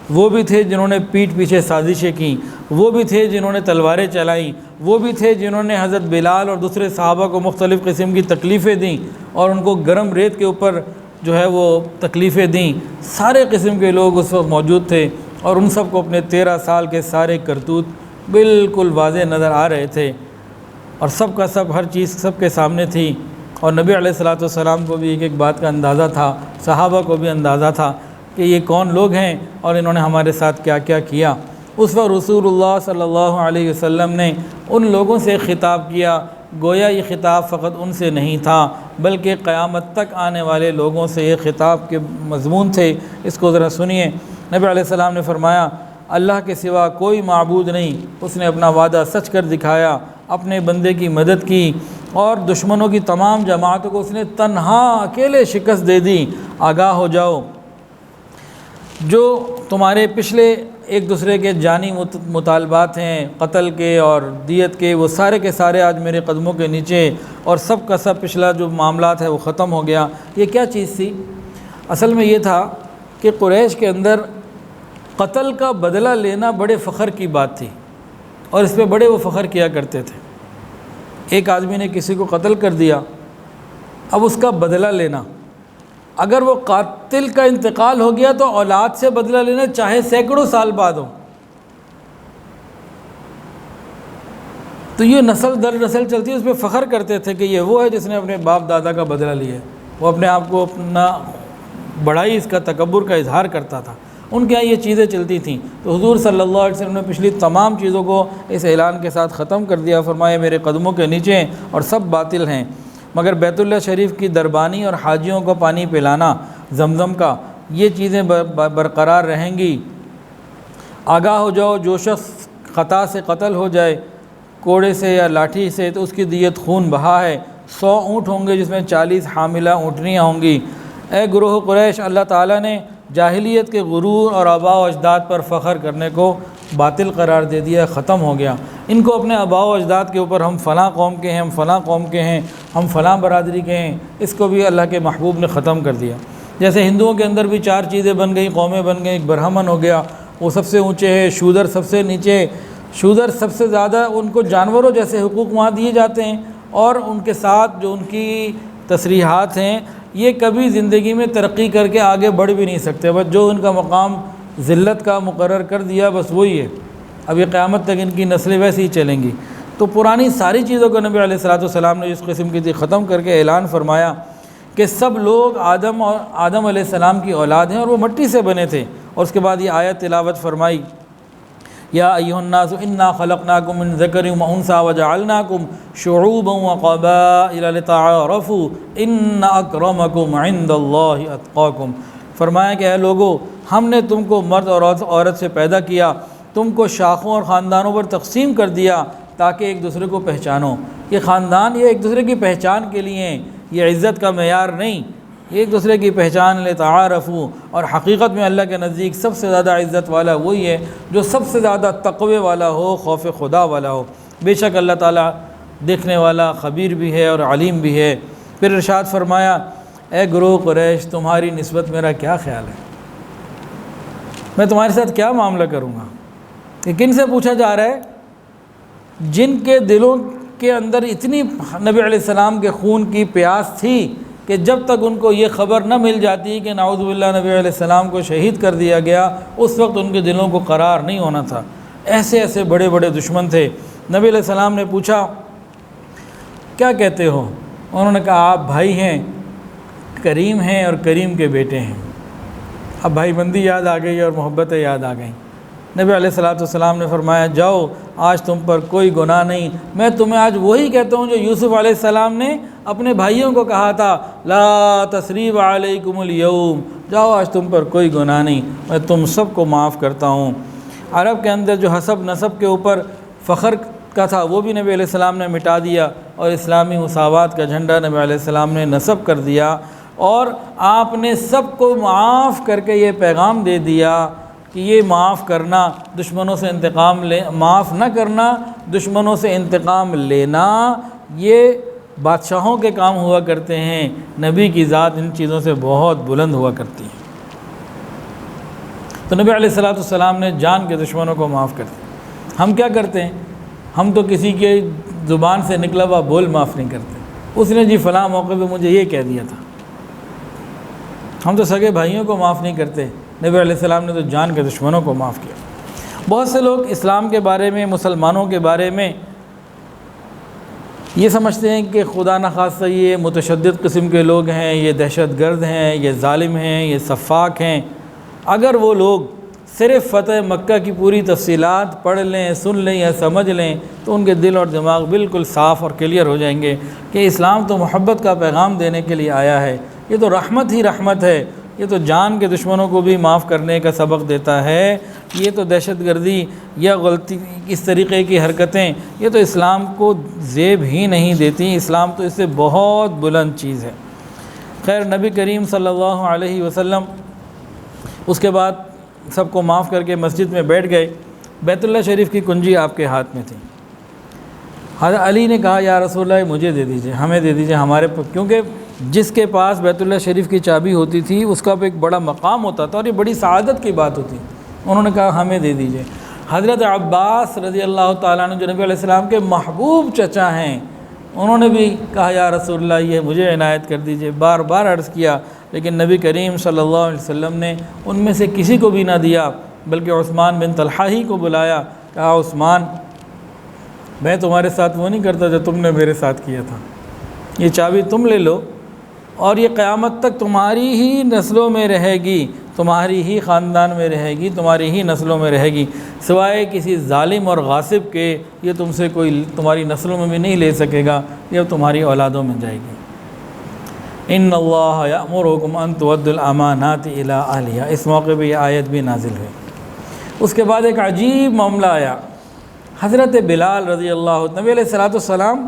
وہ بھی تھے جنہوں نے پیٹھ پیچھے سازشیں کیں، وہ بھی تھے جنہوں نے تلواریں چلائیں، وہ بھی تھے جنہوں نے حضرت بلال اور دوسرے صحابہ کو مختلف قسم کی تکلیفیں دیں اور ان کو گرم ریت کے اوپر جو ہے وہ تکلیفیں دیں۔ سارے قسم کے لوگ اس وقت موجود تھے، اور ان سب کو اپنے 13 سال کے سارے کرتوت بالکل واضح نظر آ رہے تھے، اور سب کا سب ہر چیز سب کے سامنے تھی۔ اور نبی علیہ السلام کو بھی ایک بات کا اندازہ تھا، صحابہ کو بھی اندازہ تھا کہ یہ کون لوگ ہیں اور انہوں نے ہمارے ساتھ کیا کیا۔ اس وقت رسول اللہ صلی اللہ علیہ وسلم نے ان لوگوں سے خطاب کیا، گویا یہ خطاب فقط ان سے نہیں تھا بلکہ قیامت تک آنے والے لوگوں سے یہ خطاب کے مضمون تھے۔ اس کو ذرا سنیے۔ نبی علیہ السلام نے فرمایا، اللہ کے سوا کوئی معبود نہیں، اس نے اپنا وعدہ سچ کر دکھایا، اپنے بندے کی مدد کی، اور دشمنوں کی تمام جماعتوں کو اس نے تنہا اکیلے شکست دے دی۔ آگاہ ہو جاؤ، جو تمہارے پچھلے ایک دوسرے کے جانی مطالبات ہیں قتل کے اور دیت کے، وہ سارے کے سارے آج میرے قدموں کے نیچے، اور سب کا سب پچھلا جو معاملات ہے وہ ختم ہو گیا۔ یہ کیا چیز تھی؟ اصل میں یہ تھا کہ قریش کے اندر قتل کا بدلہ لینا بڑے فخر کی بات تھی، اور اس پہ بڑے وہ فخر کیا کرتے تھے۔ ایک آدمی نے کسی کو قتل کر دیا، اب اس کا بدلہ لینا، اگر وہ قاتل کا انتقال ہو گیا تو اولاد سے بدلہ لینا چاہے سینکڑوں سال بعد ہو، تو یہ نسل در نسل چلتی ہے، اس پہ فخر کرتے تھے کہ یہ وہ ہے جس نے اپنے باپ دادا کا بدلہ لیا ہے۔ وہ اپنے آپ کو اپنا بڑائی، اس کا تکبر کا اظہار کرتا تھا۔ ان کے یہاں یہ چیزیں چلتی تھیں، تو حضور صلی اللہ علیہ وسلم نے پچھلی تمام چیزوں کو اس اعلان کے ساتھ ختم کر دیا، فرمایا میرے قدموں کے نیچے اور سب باطل ہیں، مگر بیت اللہ شریف کی دربانی اور حاجیوں کو پانی پلانا زمزم کا، یہ چیزیں برقرار رہیں گی۔ آگاہ ہو جاؤ، جو شخص خطا سے قتل ہو جائے کوڑے سے یا لاٹھی سے تو اس کی دیت خون بہا ہے، 100 اونٹ ہوں گے جس میں 40 حاملہ اونٹنیاں ہوں گی۔ اے گروہ قریش، اللہ تعالیٰ نے جاہلیت کے غرور اور آباء و اجداد پر فخر کرنے کو باطل قرار دے دیا، ختم ہو گیا۔ ان کو اپنے آباء و اجداد کے اوپر ہم فلاں قوم کے ہیں، ہم فلاں قوم کے ہیں، ہم فلاں برادری کے ہیں، اس کو بھی اللہ کے محبوب نے ختم کر دیا۔ جیسے ہندوؤں کے اندر بھی 4 چیزیں بن گئیں، قومیں بن گئیں، ایک برہمن ہو گیا، وہ سب سے اونچے ہے، شودر سب سے نیچے، شودر سب سے زیادہ ان کو جانوروں جیسے حقوق وہاں دیے جاتے ہیں، اور ان کے ساتھ جو ان کی تصریحات ہیں یہ کبھی زندگی میں ترقی کر کے آگے بڑھ بھی نہیں سکتے، بس جو ان کا مقام ذلت کا مقرر کر دیا بس وہی ہے۔ اب یہ قیامت تک ان کی نسلیں ویسے ہی چلیں گی۔ تو پرانی ساری چیزوں کو نبی علیہ السلام نے اس قسم کی تھی ختم کر کے اعلان فرمایا کہ سب لوگ آدم علیہ السلام کی اولاد ہیں اور وہ مٹی سے بنے تھے، اور اس کے بعد یہ آیت تلاوت فرمائی، یا ایھا الناس انا خلقناکم من ذکر و انثی وجعلناکم شعوبا وقبائل لتعارفوا ان اکرمکم عند اللہ اتقاکم۔ فرمایا کہ اے لوگو، ہم نے تم کو مرد اور عورت سے پیدا کیا، تم کو شاخوں اور خاندانوں پر تقسیم کر دیا تاکہ ایک دوسرے کو پہچانو۔ یہ خاندان یہ ایک دوسرے کی پہچان کے لیے ہیں، یہ عزت کا معیار نہیں، ایک دوسرے کی پہچان لتعارفوا۔ اور حقیقت میں اللہ کے نزدیک سب سے زیادہ عزت والا وہی ہے جو سب سے زیادہ تقوی والا ہو، خوف خدا والا ہو۔ بے شک اللہ تعالیٰ دیکھنے والا، خبیر بھی ہے اور علیم بھی ہے۔ پھر ارشاد فرمایا، اے گروہ قریش، تمہاری نسبت میرا کیا خیال ہے؟ میں تمہارے ساتھ کیا معاملہ کروں گا؟ کہ کن سے پوچھا جا رہا ہے؟ جن کے دلوں کے اندر اتنی نبی علیہ السلام کے خون کی پیاس تھی کہ جب تک ان کو یہ خبر نہ مل جاتی کہ نعوذ باللہ نبی علیہ السلام کو شہید کر دیا گیا، اس وقت ان کے دلوں کو قرار نہیں ہونا تھا۔ ایسے ایسے بڑے بڑے دشمن تھے۔ نبی علیہ السلام نے پوچھا، کیا کہتے ہو؟ انہوں نے کہا، آپ بھائی ہیں، کریم ہیں اور کریم کے بیٹے ہیں۔ اب بھائی بندی یاد آ گئی اور محبتیں یاد آ گئیں۔ نبی علیہ السلام نے فرمایا، جاؤ، آج تم پر کوئی گناہ نہیں، میں تمہیں آج وہی کہتا ہوں جو یوسف علیہ السلام نے اپنے بھائیوں کو کہا تھا، لا تثریب علیکم اليوم، جاؤ آج تم پر کوئی گناہ نہیں، میں تم سب کو معاف کرتا ہوں۔ عرب کے اندر جو حسب نسب کے اوپر فخر کا تھا وہ بھی نبی علیہ السلام نے مٹا دیا، اور اسلامی مساوات کا جھنڈا نبی علیہ السلام نے نصب کر دیا، اور آپ نے سب کو معاف کر کے یہ پیغام دے دیا کہ یہ معاف کرنا، دشمنوں سے انتقام معاف نہ کرنا، دشمنوں سے انتقام لینا، یہ بادشاہوں کے کام ہوا کرتے ہیں، نبی کی ذات ان چیزوں سے بہت بلند ہوا کرتی ہے۔ تو نبی علیہ السلام نے جان کے دشمنوں کو معاف کر دیا۔ ہم کیا کرتے ہیں؟ ہم تو کسی کے زبان سے نکلا ہوا بول معاف نہیں کرتے، اس نے جی فلاں موقع پہ مجھے یہ کہہ دیا تھا۔ ہم تو سگے بھائیوں کو معاف نہیں کرتے، نبی علیہ السلام نے تو جان کے دشمنوں کو معاف کیا۔ بہت سے لوگ اسلام کے بارے میں، مسلمانوں کے بارے میں یہ سمجھتے ہیں کہ خدا نخواستہ یہ متشدد قسم کے لوگ ہیں، یہ دہشت گرد ہیں، یہ ظالم ہیں، یہ سفاک ہیں۔ اگر وہ لوگ صرف فتح مکہ کی پوری تفصیلات پڑھ لیں، سن لیں یا سمجھ لیں تو ان کے دل اور دماغ بالکل صاف اور کلیئر ہو جائیں گے کہ اسلام تو محبت کا پیغام دینے کے لیے آیا ہے، یہ تو رحمت ہی رحمت ہے، یہ تو جان کے دشمنوں کو بھی معاف کرنے کا سبق دیتا ہے، یہ تو دہشت گردی یا غلطی اس طریقے کی حرکتیں یہ تو اسلام کو زیب ہی نہیں دیتی، اسلام تو اس سے بہت بلند چیز ہے۔ خیر، نبی کریم صلی اللہ علیہ وسلم اس کے بعد سب کو معاف کر کے مسجد میں بیٹھ گئے۔ بیت اللہ شریف کی کنجی آپ کے ہاتھ میں تھی۔ حضرت علی نے کہا یا رسول اللہ مجھے دے دیجئے، ہمیں دے دیجئے، ہمارے کیونکہ جس کے پاس بیت اللہ شریف کی چابی ہوتی تھی اس کا ایک بڑا مقام ہوتا تھا اور یہ بڑی سعادت کی بات ہوتی۔ انہوں نے کہا ہمیں دے دیجئے۔ حضرت عباس رضی اللہ تعالیٰ عنہ جو نبی علیہ السلام کے محبوب چچا ہیں، انہوں نے بھی کہا یا رسول اللہ یہ مجھے عنایت کر دیجئے، بار بار عرض کیا، لیکن نبی کریم صلی اللہ علیہ وسلم نے ان میں سے کسی کو بھی نہ دیا، بلکہ عثمان بن طلحہ ہی کو بلایا، کہا عثمان میں تمہارے ساتھ وہ نہیں کرتا جو تم نے میرے ساتھ کیا تھا، یہ چابی تم لے لو اور یہ قیامت تک تمہاری ہی نسلوں میں رہے گی، تمہاری ہی خاندان میں رہے گی، تمہاری ہی نسلوں میں رہے گی، سوائے کسی ظالم اور غاصب کے یہ تم سے کوئی تمہاری نسلوں میں بھی نہیں لے سکے گا، یہ تمہاری اولادوں میں جائے گی۔ ان اللہ یأمرکم ان تؤدوا الامانات الی اہلہا، اس موقع پہ یہ آیت بھی نازل ہوئی۔ اس کے بعد ایک عجیب معاملہ آیا۔ حضرت بلال رضی اللہ عنہ، نبی علیہ السلام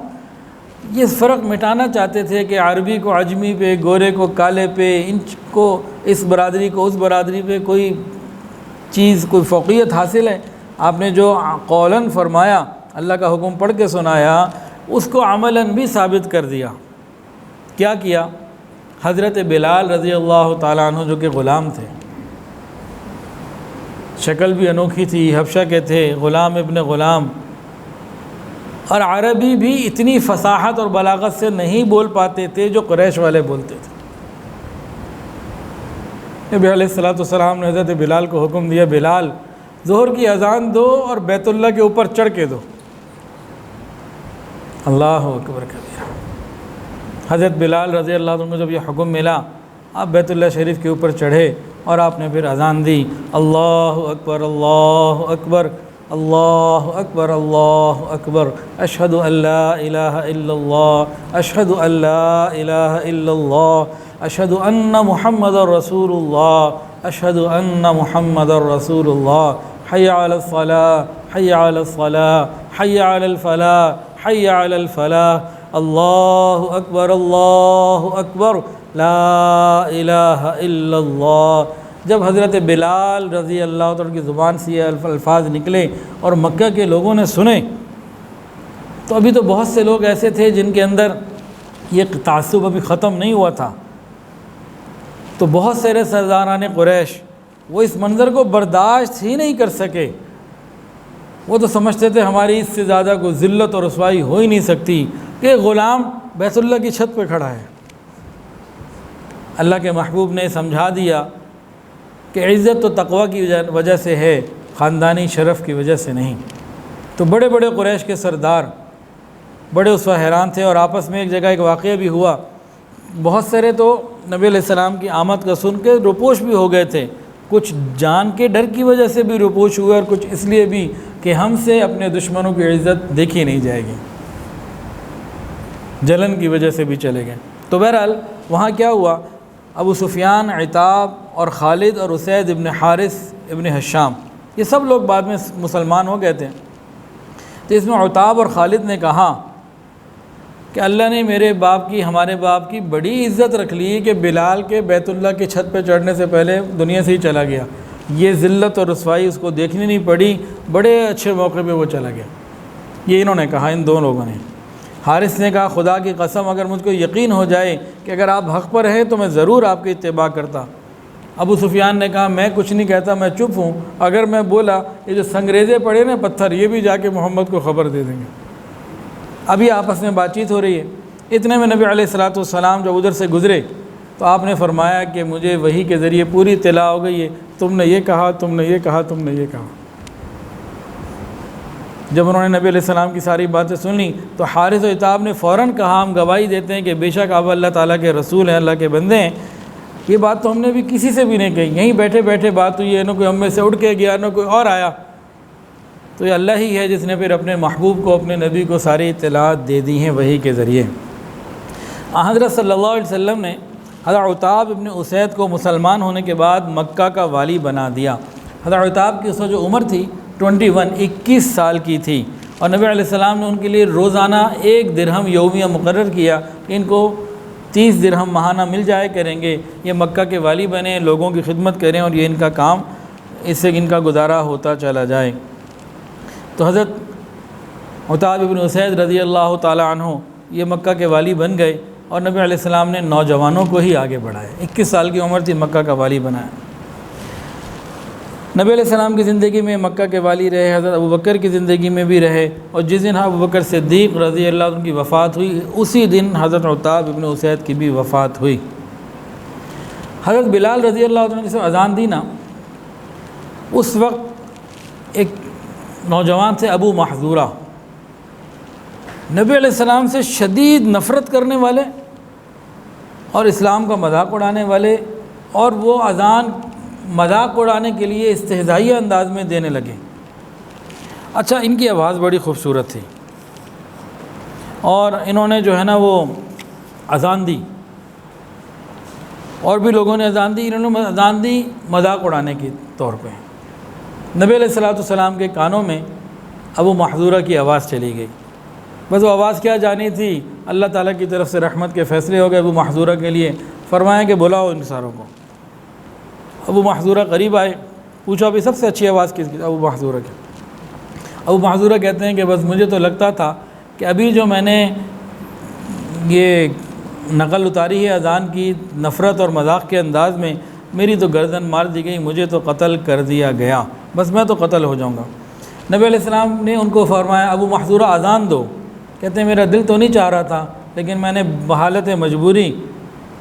یہ فرق مٹانا چاہتے تھے کہ عربی کو عجمی پہ، گورے کو کالے پہ، ان کو اس برادری کو اس برادری پہ کوئی چیز، کوئی فوقیت حاصل ہے۔ آپ نے جو قولاً فرمایا، اللہ کا حکم پڑھ کے سنایا، اس کو عملاً بھی ثابت کر دیا۔ کیا کیا؟ حضرت بلال رضی اللہ تعالیٰ عنہ جو کہ غلام تھے، شکل بھی انوکھی تھی، حبشہ کے تھے، غلام ابن غلام، اور عربی بھی اتنی فصاحت اور بلاغت سے نہیں بول پاتے تھے جو قریش والے بولتے تھے۔ نبی علیہ السلام نے حضرت بلال کو حکم دیا، بلال ظہر کی اذان دو اور بیت اللہ کے اوپر چڑھ کے دو۔ اللہ اکبر کبیرہ۔ حضرت بلال رضی اللہ عنہ کو جب یہ حکم ملا، آپ بیت اللہ شریف کے اوپر چڑھے اور آپ نے پھر اذان دی، اللہ اکبر اللہ اکبر اللہ اکبر اللہ اکبر، اشہد ان لا الہ الا اللہ، اشہد ان لا الہ الا اللہ، اشہد ان محمد رسول اللہ، اشہد ان محمد رسول اللہ، حی علی الصلاۃ حی علی الصلاۃ حی علی الفلاح حی علی الفلاح، اللہ اکبر لا الہ الا اللہ۔ جب حضرت بلال رضی اللہ عنہ کی زبان سے یہ الفاظ نکلے اور مکہ کے لوگوں نے سنے، تو ابھی تو بہت سے لوگ ایسے تھے جن کے اندر یہ تعصب ابھی ختم نہیں ہوا تھا، تو بہت سارے سرداران قریش وہ اس منظر کو برداشت ہی نہیں کر سکے۔ وہ تو سمجھتے تھے ہماری اس سے زیادہ کوئی ذلت اور رسوائی ہو ہی نہیں سکتی کہ غلام بیت اللہ کی چھت پہ کھڑا ہے۔ اللہ کے محبوب نے سمجھا دیا کہ عزت و تقوی کی وجہ سے ہے، خاندانی شرف کی وجہ سے نہیں۔ تو بڑے بڑے قریش کے سردار بڑے اس وقت حیران تھے، اور آپس میں ایک جگہ ایک واقعہ بھی ہوا۔ بہت سارے تو نبی علیہ السلام کی آمد کا سن کے روپوش بھی ہو گئے تھے، کچھ جان کے ڈر کی وجہ سے بھی روپوش ہوئے، اور کچھ اس لیے بھی کہ ہم سے اپنے دشمنوں کی عزت دیکھی نہیں جائے گی، جلن کی وجہ سے بھی چلے گئے۔ تو بہرحال وہاں کیا ہوا، ابو سفیان، عتاب اور خالد اور اسید ابن حارث ابن حشام، یہ سب لوگ بعد میں مسلمان ہو گئے تھے۔ تو اس میں عتاب اور خالد نے کہا کہ اللہ نے میرے باپ کی، ہمارے باپ کی بڑی عزت رکھ لی کہ بلال کے بیت اللہ کی چھت پہ چڑھنے سے پہلے دنیا سے ہی چلا گیا، یہ ذلت اور رسوائی اس کو دیکھنی نہیں پڑی، بڑے اچھے موقع پہ وہ چلا گیا۔ یہ انہوں نے کہا، ان دو لوگوں نے۔ حارث نے کہا خدا کی قسم اگر مجھ کو یقین ہو جائے کہ اگر آپ حق پر ہیں تو میں ضرور آپ کی اتباع کرتا۔ ابو سفیان نے کہا میں کچھ نہیں کہتا، میں چپ ہوں، اگر میں بولا یہ جو سنگریزے پڑے نا پتھر، یہ بھی جا کے محمد کو خبر دے دیں گے۔ ابھی آپس میں بات چیت ہو رہی ہے، اتنے میں نبی علیہ السلام جب ادھر سے گزرے تو آپ نے فرمایا کہ مجھے وحی کے ذریعے پوری اطلاع ہو گئی ہے، تم نے یہ کہا، تم نے یہ کہا، تم نے یہ کہا۔ جب انہوں نے نبی علیہ السلام کی ساری باتیں سن لی تو حارث و عتاب نے فوراً کہا ہم گواہی دیتے ہیں کہ بے شک آپ اللہ تعالیٰ کے رسول ہیں، اللہ کے بندے ہیں۔ یہ بات تو ہم نے بھی کسی سے بھی نہیں کہی، یہیں بیٹھے بیٹھے بات ہوئی ہے، نہ کوئی ہم میں سے اٹھ کے گیا، نہ کوئی اور آیا۔ تو یہ اللہ ہی ہے جس نے پھر اپنے محبوب کو، اپنے نبی کو ساری اطلاعات دے دی ہیں وحی کے ذریعے۔ حضرت صلی اللہ علیہ وسلم نے حضرت عتاب ابن اسید کو مسلمان ہونے کے بعد مکہ کا والی بنا دیا۔ حضرت عتاب کی اس وقت جو عمر تھی 21 سال کی تھی، اور نبی علیہ السلام نے ان کے لیے روزانہ 1 درہم یومیہ مقرر کیا کہ ان کو 30 درہم ماہانہ مل جائے کریں گے، یہ مکہ کے والی بنیں، لوگوں کی خدمت کریں اور یہ ان کا کام اس سے ان کا گزارا ہوتا چلا جائے۔ تو حضرت عتاب بن اسید رضی اللہ تعالیٰ عنہ یہ مکہ کے والی بن گئے، اور نبی علیہ السلام نے نوجوانوں کو ہی آگے بڑھایا۔ 21 سال کی عمر تھی، مکہ کا والی بنایا۔ نبی علیہ السلام کی زندگی میں مکہ کے والی رہے، حضرت ابوبکر کی زندگی میں بھی رہے، اور جس دن ابوبکر صدیق رضی اللہ عنہ کی وفات ہوئی اسی دن حضرت عتاب بن اسید کی بھی وفات ہوئی۔ حضرت بلال رضی اللہ عنہ نے جب اذان دی نا، اس وقت ایک نوجوان تھے ابو محذورہ، نبی علیہ السلام سے شدید نفرت کرنے والے اور اسلام کا مذاق اڑانے والے، اور وہ اذان مذاق اڑانے کے لیے استہزائیہ انداز میں دینے لگے۔ اچھا، ان کی آواز بڑی خوبصورت تھی، اور انہوں نے جو ہے نا وہ اذان دی، اور بھی لوگوں نے اذان دی، انہوں نے اذان دی مذاق اڑانے کے طور پہ۔ نبی علیہ السلام کے کانوں میں ابو محذورہ کی آواز چلی گئی۔ بس وہ آواز کیا جانی تھی، اللہ تعالیٰ کی طرف سے رحمت کے فیصلے ہو گئے ابو محذورہ کے لیے۔ فرمایا کہ بلاؤ ان ساروں کو۔ ابو محذورہ قریب آئے، پوچھا بھی سب سے اچھی آواز کس کی؟ ابو محذورہ کی۔ ابو محذورہ کہتے ہیں کہ بس مجھے تو لگتا تھا کہ ابھی جو میں نے یہ نقل اتاری ہے اذان کی نفرت اور مذاق کے انداز میں، میری تو گردن مار دی گئی، مجھے تو قتل کر دیا گیا، بس میں تو قتل ہو جاؤں گا۔ نبی علیہ السلام نے ان کو فرمایا ابو محذورہ اذان دو۔ کہتے ہیں میرا دل تو نہیں چاہ رہا تھا، لیکن میں نے بحالت مجبوری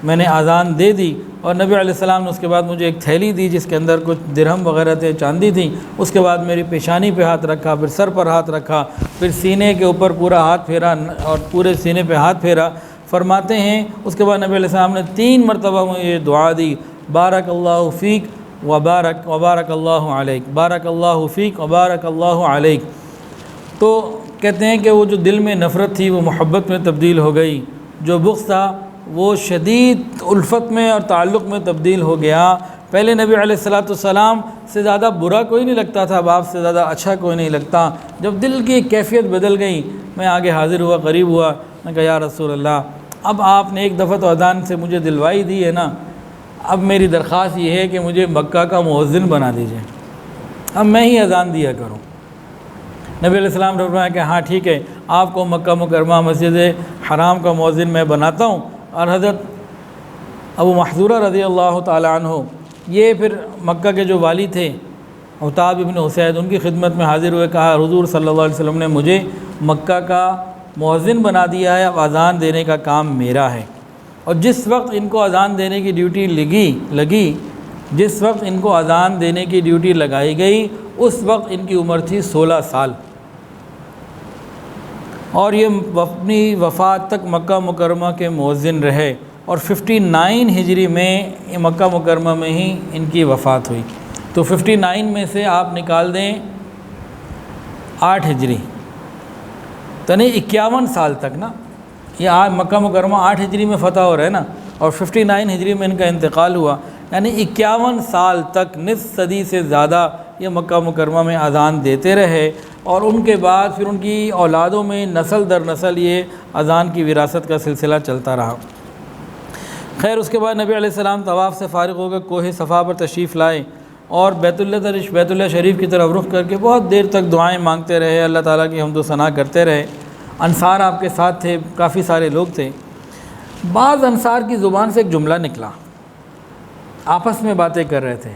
میں نے اذان دے دی، اور نبی علیہ السلام نے اس کے بعد مجھے ایک تھیلی دی جس کے اندر کچھ درہم وغیرہ تھے، چاندی تھی۔ اس کے بعد میری پیشانی پہ ہاتھ رکھا، پھر سر پر ہاتھ رکھا، پھر سینے کے اوپر پورا ہاتھ پھیرا اور پورے سینے پہ ہاتھ پھیرا۔ فرماتے ہیں اس کے بعد نبی علیہ السلام نے 3 مرتبہ مجھے یہ دعا دی، بارک اللہ فیک وبارک اللہ علیک، بارک اللہ فیک وبارک اللہ علیک۔ تو کہتے ہیں کہ وہ جو دل میں نفرت تھی وہ محبت میں تبدیل ہو گئی، جو بغض تھا وہ شدید الفت میں اور تعلق میں تبدیل ہو گیا۔ پہلے نبی علیہ السلام سے زیادہ برا کوئی نہیں لگتا تھا، باپ سے زیادہ اچھا کوئی نہیں لگتا۔ جب دل کی کیفیت بدل گئی، میں آگے حاضر ہوا، قریب ہوا، میں کہا یا رسول اللہ، اب آپ نے ایک دفعہ تو اذان سے مجھے دلوائی دی ہے نا، اب میری درخواست یہ ہے کہ مجھے مکہ کا مؤذن بنا دیجئے، اب میں ہی اذان دیا کروں۔ نبی علیہ السلام نے فرمایا کہ ہاں ٹھیک ہے، آپ کو مکہ مکرمہ مسجد حرام کا مؤذن میں بناتا ہوں۔ اور حضرت ابو محذورہ رضی اللہ تعالیٰ عنہ یہ پھر مکہ کے جو والی تھے عتاب بن اسید، ان کی خدمت میں حاضر ہوئے، کہا حضور صلی اللہ علیہ وسلم نے مجھے مکہ کا مؤذن بنا دیا ہے، اب اذان دینے کا کام میرا ہے۔ اور جس وقت ان کو اذان دینے کی ڈیوٹی لگی جس وقت ان کو اذان دینے کی ڈیوٹی لگائی گئی اس وقت ان کی عمر تھی 16 سال، اور یہ اپنی وفات تک مکہ مکرمہ کے مؤذن رہے، اور 59 ہجری میں مکہ مکرمہ میں ہی ان کی وفات ہوئی۔ تو 59 میں سے آپ نکال دیں 8 ہجری، یعنی 51 سال تک نا، یہ مکہ مکرمہ 8 ہجری میں فتح ہو رہا ہے نا، اور 59 ہجری میں ان کا انتقال ہوا، یعنی 51 سال تک، نصف صدی سے زیادہ یہ مکہ مکرمہ میں اذان دیتے رہے، اور ان کے بعد پھر ان کی اولادوں میں نسل در نسل یہ اذان کی وراثت کا سلسلہ چلتا رہا۔ خیر اس کے بعد نبی علیہ السلام طواف سے فارغ ہو کر کوہ صفا پر تشریف لائے، اور بیت اللہ شریف کی طرف رخ کر کے بہت دیر تک دعائیں مانگتے رہے، اللہ تعالیٰ کی حمد و ثنا کرتے رہے۔ انصار آپ کے ساتھ تھے، کافی سارے لوگ تھے۔ بعض انصار کی زبان سے ایک جملہ نکلا، آپس میں باتیں کر رہے تھے،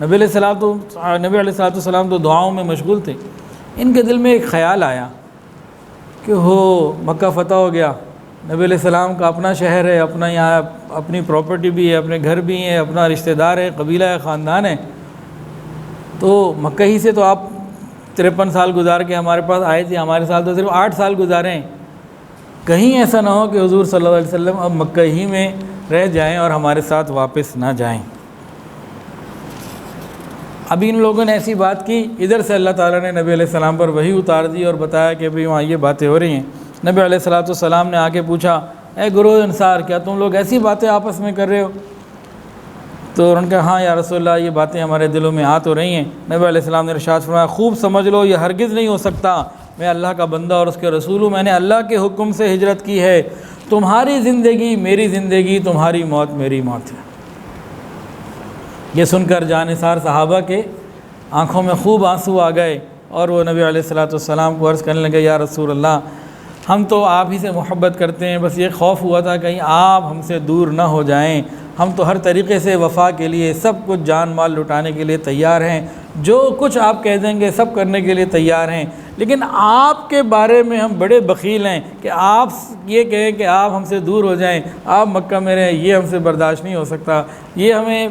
نبی علیہ السلام تو دعاؤں میں مشغول تھے۔ ان کے دل میں ایک خیال آیا کہ مکہ فتح ہو گیا، نبی علیہ السلام کا اپنا شہر ہے، اپنا یہاں اپنی پراپرٹی بھی ہے، اپنے گھر بھی ہیں، اپنا رشتہ دار ہے، قبیلہ ہے، خاندان ہے، تو مکہ ہی سے تو آپ 53 سال گزار کے ہمارے پاس آئے تھے، ہمارے ساتھ تو صرف 8 سال گزارے ہیں، کہیں ایسا نہ ہو کہ حضور صلی اللہ علیہ وسلم اب مکہ ہی میں رہ جائیں اور ہمارے ساتھ واپس نہ جائیں۔ ابھی ان لوگوں نے ایسی بات کی، ادھر سے اللہ تعالیٰ نے نبی علیہ السلام پر وحی اتار دی اور بتایا کہ بھئی وہاں یہ باتیں ہو رہی ہیں۔ نبی علیہ السلام نے آ کے پوچھا، اے گروہ انصار، کیا تم لوگ ایسی باتیں آپس میں کر رہے ہو؟ تو انہوں نے کہا ہاں یا رسول اللہ، یہ باتیں ہمارے دلوں میں آ تو رہی ہیں۔ نبی علیہ السلام نے ارشاد فرمایا، خوب سمجھ لو یہ ہرگز نہیں ہو سکتا، میں اللہ کا بندہ اور اس کے رسول ہوں، میں نے اللہ کے حکم سے ہجرت کی ہے، تمہاری زندگی میری زندگی، تمہاری موت میری موت ہے۔ یہ سن کر جانثار صحابہ کے آنکھوں میں خوب آنسو آ گئے اور وہ نبی علیہ الصلوۃ والسلام کو عرض کرنے لگے یا رسول اللہ ہم تو آپ ہی سے محبت کرتے ہیں، بس یہ خوف ہوا تھا کہیں آپ ہم سے دور نہ ہو جائیں، ہم تو ہر طریقے سے وفا کے لیے سب کچھ جان مال لٹانے کے لیے تیار ہیں، جو کچھ آپ کہہ دیں گے سب کرنے کے لیے تیار ہیں، لیکن آپ کے بارے میں ہم بڑے بخیل ہیں کہ آپ یہ کہیں کہ آپ ہم سے دور ہو جائیں، آپ مکہ میں رہیں، یہ ہم سے برداشت نہیں ہو سکتا، یہ ہمیں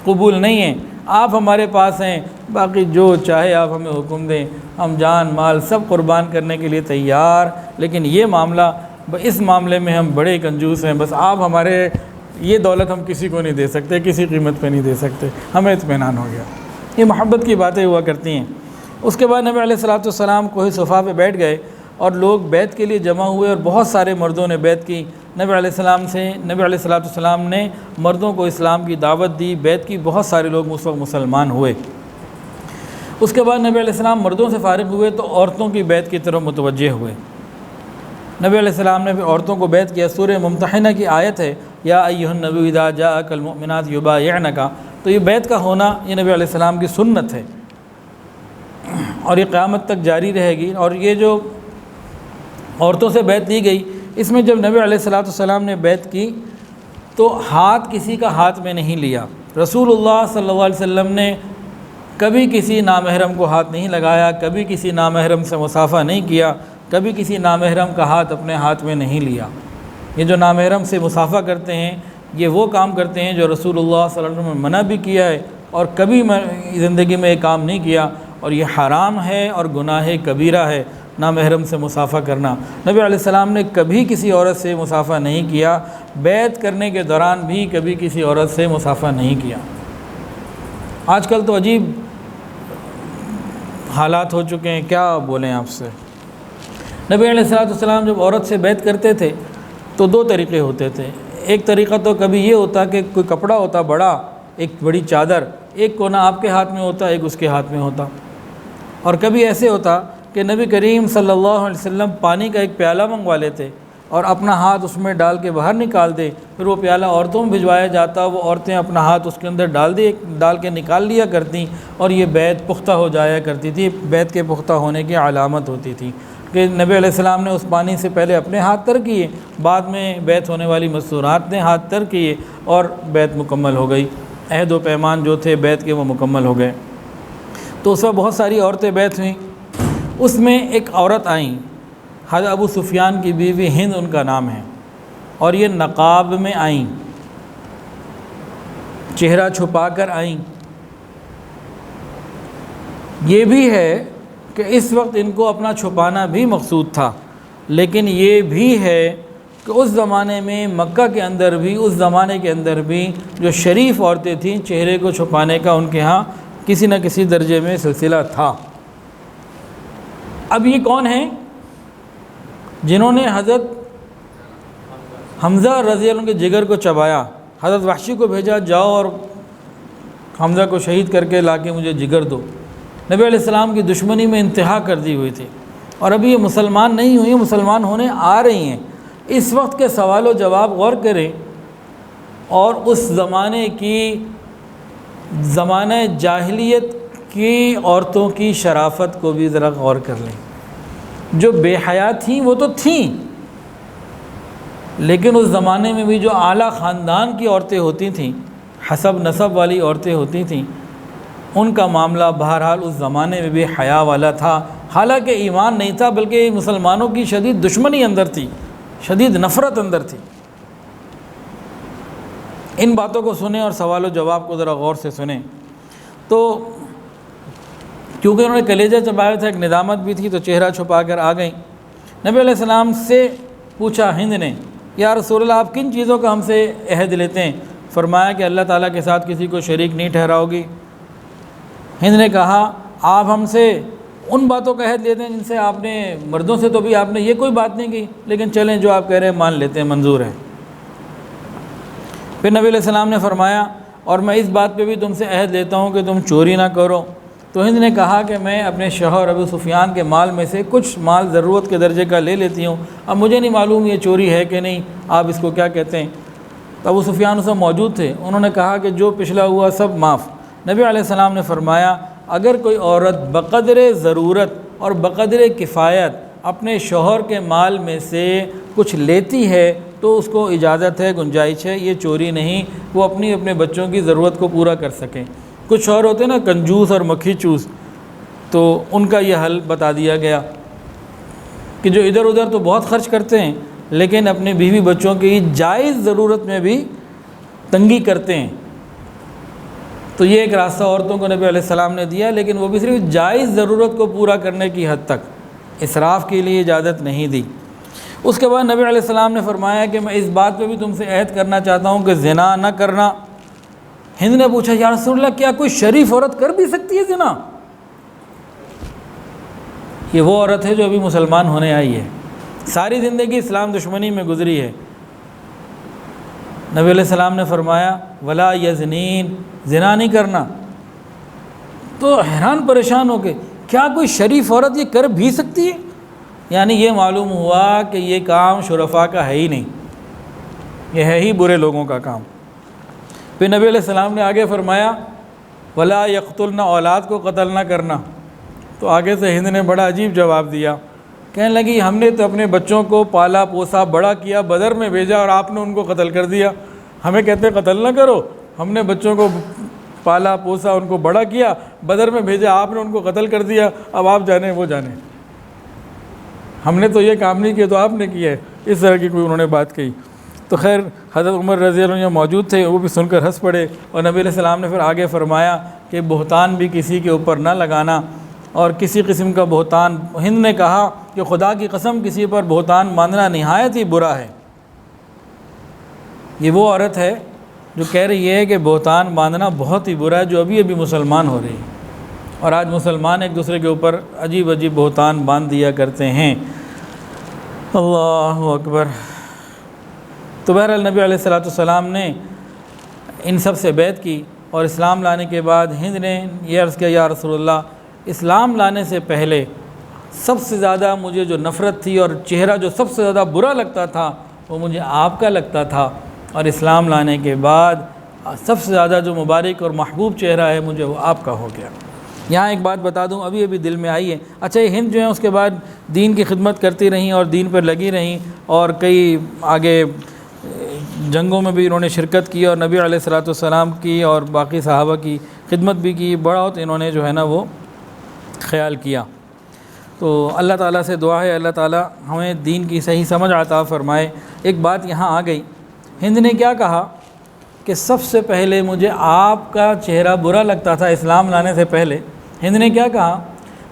قبول نہیں ہے، آپ ہمارے پاس ہیں، باقی جو چاہے آپ ہمیں حکم دیں، ہم جان مال سب قربان کرنے کے لیے تیار، لیکن یہ معاملہ اس معاملے میں ہم بڑے کنجوس ہیں، بس آپ ہمارے یہ دولت ہم کسی کو نہیں دے سکتے، کسی قیمت پہ نہیں دے سکتے، ہمیں اطمینان ہو گیا۔ یہ محبت کی باتیں ہوا کرتی ہیں۔ اس کے بعد نبی علیہ الصلوۃ والسلام کوہ صفا پہ بیٹھ گئے اور لوگ بیعت کے لیے جمع ہوئے اور بہت سارے مردوں نے بیعت کی۔ نبی علیہ الصلوۃ والسلام نے مردوں کو اسلام کی دعوت دی، بیعت کی، بہت سارے لوگ اس وقت مسلمان ہوئے۔ اس کے بعد نبی علیہ السلام مردوں سے فارغ ہوئے تو عورتوں کی بیعت کی طرف متوجہ ہوئے۔ نبی علیہ السلام نے پھر عورتوں کو بیعت کیا۔ سورہ ممتحنہ کی آیت ہے یا ایھا النبی اذا جاءک المؤمنات یبایعنک، تو یہ بیعت کا ہونا یہ نبی علیہ السلام کی سنت ہے اور یہ قیامت تک جاری رہے گی۔ اور یہ جو عورتوں سے بیعت دی گئی، اس میں جب نبی علیہ السلام نے بیعت کی تو ہاتھ کسی کا ہاتھ میں نہیں لیا۔ رسول اللہ صلی اللہ علیہ وسلم نے کبھی کسی نامحرم کو ہاتھ نہیں لگایا، کبھی کسی نامحرم سے مصافحہ نہیں کیا، کبھی کسی نامحرم کا ہاتھ اپنے ہاتھ میں نہیں لیا۔ یہ جو نامحرم سے مصافحہ کرتے ہیں یہ وہ کام کرتے ہیں جو رسول اللہ صلی اللہ علیہ وسلم نے منع بھی کیا ہے اور کبھی زندگی میں یہ کام نہیں کیا، اور یہ حرام ہے اور گناہ کبیرہ ہے نامحرم سے مصافحہ کرنا۔ نبی علیہ السلام نے کبھی کسی عورت سے مصافحہ نہیں کیا، بیعت کرنے کے دوران بھی کبھی کسی عورت سے مصافحہ نہیں کیا۔ آج کل تو عجیب حالات ہو چکے ہیں، کیا بولیں آپ سے۔ نبی علیہ السلام جب عورت سے بیعت کرتے تھے تو دو طریقے ہوتے تھے۔ ایک طریقہ تو کبھی یہ ہوتا کہ کوئی کپڑا ہوتا بڑا، ایک بڑی چادر، ایک کونا آپ کے ہاتھ میں ہوتا، ایک اس کے ہاتھ میں ہوتا، اور کبھی ایسے ہوتا کہ نبی کریم صلی اللہ علیہ وسلم پانی کا ایک پیالہ منگوا لیتے اور اپنا ہاتھ اس میں ڈال کے باہر نکال دے، پھر وہ پیالہ عورتوں میں بھجوایا جاتا، وہ عورتیں اپنا ہاتھ اس کے اندر ڈال کے نکال لیا کرتیں، اور یہ بیعت پختہ ہو جایا کرتی تھی۔ بیعت کے پختہ ہونے کی علامت ہوتی تھی کہ نبی علیہ السلام نے اس پانی سے پہلے اپنے ہاتھ تر کیے، بعد میں بیعت ہونے والی مستورات نے ہاتھ تر کیے اور بیعت مکمل ہو گئی۔ عہد و پیمان جو تھے بیعت کے وہ مکمل ہو گئے۔ تو اس وقت بہت ساری عورتیں بیعت ہوئیں، اس میں ایک عورت آئیں، حضرت ابو سفیان کی بیوی ہند ان کا نام ہے، اور یہ نقاب میں آئیں، چہرہ چھپا کر آئیں۔ یہ بھی ہے کہ اس وقت ان کو اپنا چھپانا بھی مقصود تھا، لیکن یہ بھی ہے کہ اس زمانے میں مکہ کے اندر بھی، اس زمانے کے اندر بھی جو شریف عورتیں تھیں چہرے کو چھپانے کا ان کے ہاں کسی نہ کسی درجے میں سلسلہ تھا۔ اب یہ کون ہیں؟ جنہوں نے حضرت حمزہ رضی اللہ عنہ کے جگر کو چبایا، حضرت وحشی کو بھیجا جاؤ اور حمزہ کو شہید کر کے لا کے مجھے جگر دو۔ نبی علیہ السلام کی دشمنی میں انتہا کر دی ہوئی تھی، اور ابھی یہ مسلمان نہیں ہوئی، مسلمان ہونے آ رہی ہیں۔ اس وقت کے سوال و جواب غور کریں اور اس زمانہ جاہلیت کی عورتوں کی شرافت کو بھی ذرا غور کر لیں۔ جو بے حیا تھیں وہ تو تھیں، لیکن اس زمانے میں بھی جو اعلیٰ خاندان کی عورتیں ہوتی تھیں، حسب نسب والی عورتیں ہوتی تھیں، ان کا معاملہ بہرحال اس زمانے میں بھی حیا والا تھا۔ حالانکہ ایمان نہیں تھا، بلکہ مسلمانوں کی شدید دشمنی اندر تھی، شدید نفرت اندر تھی۔ ان باتوں کو سنیں اور سوال و جواب کو ذرا غور سے سنیں۔ تو کیونکہ انہوں نے کلیجہ چبایا تھا، ایک ندامت بھی تھی، تو چہرہ چھپا کر آ گئیں۔ نبی علیہ السلام سے پوچھا ہند نے، یا رسول اللہ آپ کن چیزوں کا ہم سے عہد لیتے ہیں؟ فرمایا کہ اللہ تعالیٰ کے ساتھ کسی کو شریک نہیں ٹھہراؤ گی۔ ہند نے کہا آپ ہم سے ان باتوں کا عہد لیتے ہیں جن سے آپ نے، مردوں سے تو بھی آپ نے یہ کوئی بات نہیں کی، لیکن چلیں جو آپ کہہ رہے ہیں مان لیتے ہیں، منظور ہے۔ پھر نبی علیہ السلام نے فرمایا اور میں اس بات پہ بھی تم سے عہد لیتا ہوں کہ تم چوری نہ کرو۔ تو ہند نے کہا کہ میں اپنے شوہر ابو سفیان کے مال میں سے کچھ مال ضرورت کے درجے کا لے لیتی ہوں، اب مجھے نہیں معلوم یہ چوری ہے کہ نہیں، آپ اس کو کیا کہتے ہیں؟ تو ابو سفیان اس وقت موجود تھے، انہوں نے کہا کہ جو پچھلا ہوا سب معاف۔ نبی علیہ السلام نے فرمایا اگر کوئی عورت بقدر ضرورت اور بقدر کفایت اپنے شوہر کے مال میں سے کچھ لیتی ہے تو اس کو اجازت ہے، گنجائش ہے، یہ چوری نہیں، وہ اپنے بچوں کی ضرورت کو پورا کر سکیں۔ کچھ شوہر ہوتے ہیں نا کنجوس اور مکھی چوس، تو ان کا یہ حل بتا دیا گیا کہ جو ادھر ادھر تو بہت خرچ کرتے ہیں لیکن اپنے بیوی بچوں کی جائز ضرورت میں بھی تنگی کرتے ہیں، تو یہ ایک راستہ عورتوں کو نبی علیہ السلام نے دیا، لیکن وہ بھی صرف جائز ضرورت کو پورا کرنے کی حد تک، اسراف کے لیے اجازت نہیں دی۔ اس کے بعد نبی علیہ السلام نے فرمایا کہ میں اس بات پہ بھی تم سے عہد کرنا چاہتا ہوں کہ زنا نہ کرنا۔ ہند نے پوچھا یا رسول اللہ کیا کوئی شریف عورت کر بھی سکتی ہے زنا؟ یہ وہ عورت ہے جو ابھی مسلمان ہونے آئی ہے، ساری زندگی اسلام دشمنی میں گزری ہے۔ نبی علیہ السلام نے فرمایا ولا یزنین، زنا نہیں کرنا۔ تو حیران پریشان ہو کے کیا کوئی شریف عورت یہ کر بھی سکتی ہے؟ یعنی یہ معلوم ہوا کہ یہ کام شرفاء کا ہے ہی نہیں، یہ ہے ہی برے لوگوں کا کام۔ پھر نبی علیہ السلام نے آگے فرمایا ولا یقتلن، اولاد کو قتل نہ کرنا۔ تو آگے سے ہند نے بڑا عجیب جواب دیا، کہنے لگی ہم نے تو اپنے بچوں کو پالا پوسا بڑا کیا، بدر میں بھیجا اور آپ نے ان کو قتل کر دیا، ہمیں کہتے قتل نہ کرو؟ ہم نے بچوں کو پالا پوسا، ان کو بڑا کیا، بدر میں بھیجا، آپ نے ان کو قتل کر دیا، اب آپ جانیں وہ جانیں، ہم نے تو یہ کام نہیں کیا تو آپ نے کیا ہے۔ اس طرح کی کوئی انہوں نے بات کہی۔ تو خیر حضرت عمر رضی اللہ عنہ موجود تھے، وہ بھی سن کر ہنس پڑے، اور نبی علیہ السلام نے پھر آگے فرمایا کہ بہتان بھی کسی کے اوپر نہ لگانا، اور کسی قسم کا بہتان، ہند نے کہا کہ خدا کی قسم کسی پر بہتان باندھنا نہایت ہی برا ہے۔ یہ وہ عورت ہے جو کہہ رہی ہے کہ بہتان باندھنا بہت ہی برا ہے، جو ابھی ابھی مسلمان ہو رہی ہے، اور آج مسلمان ایک دوسرے کے اوپر عجیب عجیب بہتان باندھ دیا کرتے ہیں۔ اللہ اکبر۔ تو بہرحال نبی علیہ السلام نے ان سب سے بیعت کی، اور اسلام لانے کے بعد ہند نے یہ عرض کیا یا رسول اللہ، اسلام لانے سے پہلے سب سے زیادہ مجھے جو نفرت تھی اور چہرہ جو سب سے زیادہ برا لگتا تھا وہ مجھے آپ کا لگتا تھا، اور اسلام لانے کے بعد سب سے زیادہ جو مبارک اور محبوب چہرہ ہے مجھے وہ آپ کا ہو گیا۔ یہاں ایک بات بتا دوں، ابھی دل میں آئی ہے، اچھا یہ ہند جو ہیں اس کے بعد دین کی خدمت کرتی رہیں اور دین پر لگی رہیں، اور کئی آگے جنگوں میں بھی انہوں نے شرکت کی، اور نبی علیہ السلام کی اور باقی صحابہ کی خدمت بھی کی، بڑا انہوں نے جو ہے نا وہ خیال کیا۔ تو اللہ تعالیٰ سے دعا ہے اللہ تعالیٰ ہمیں دین کی صحیح سمجھ عطا فرمائے۔ ایک بات یہاں آ گئی، ہند نے کیا کہا کہ سب سے پہلے مجھے آپ کا چہرہ برا لگتا تھا اسلام لانے سے پہلے۔ ہند نے کیا کہا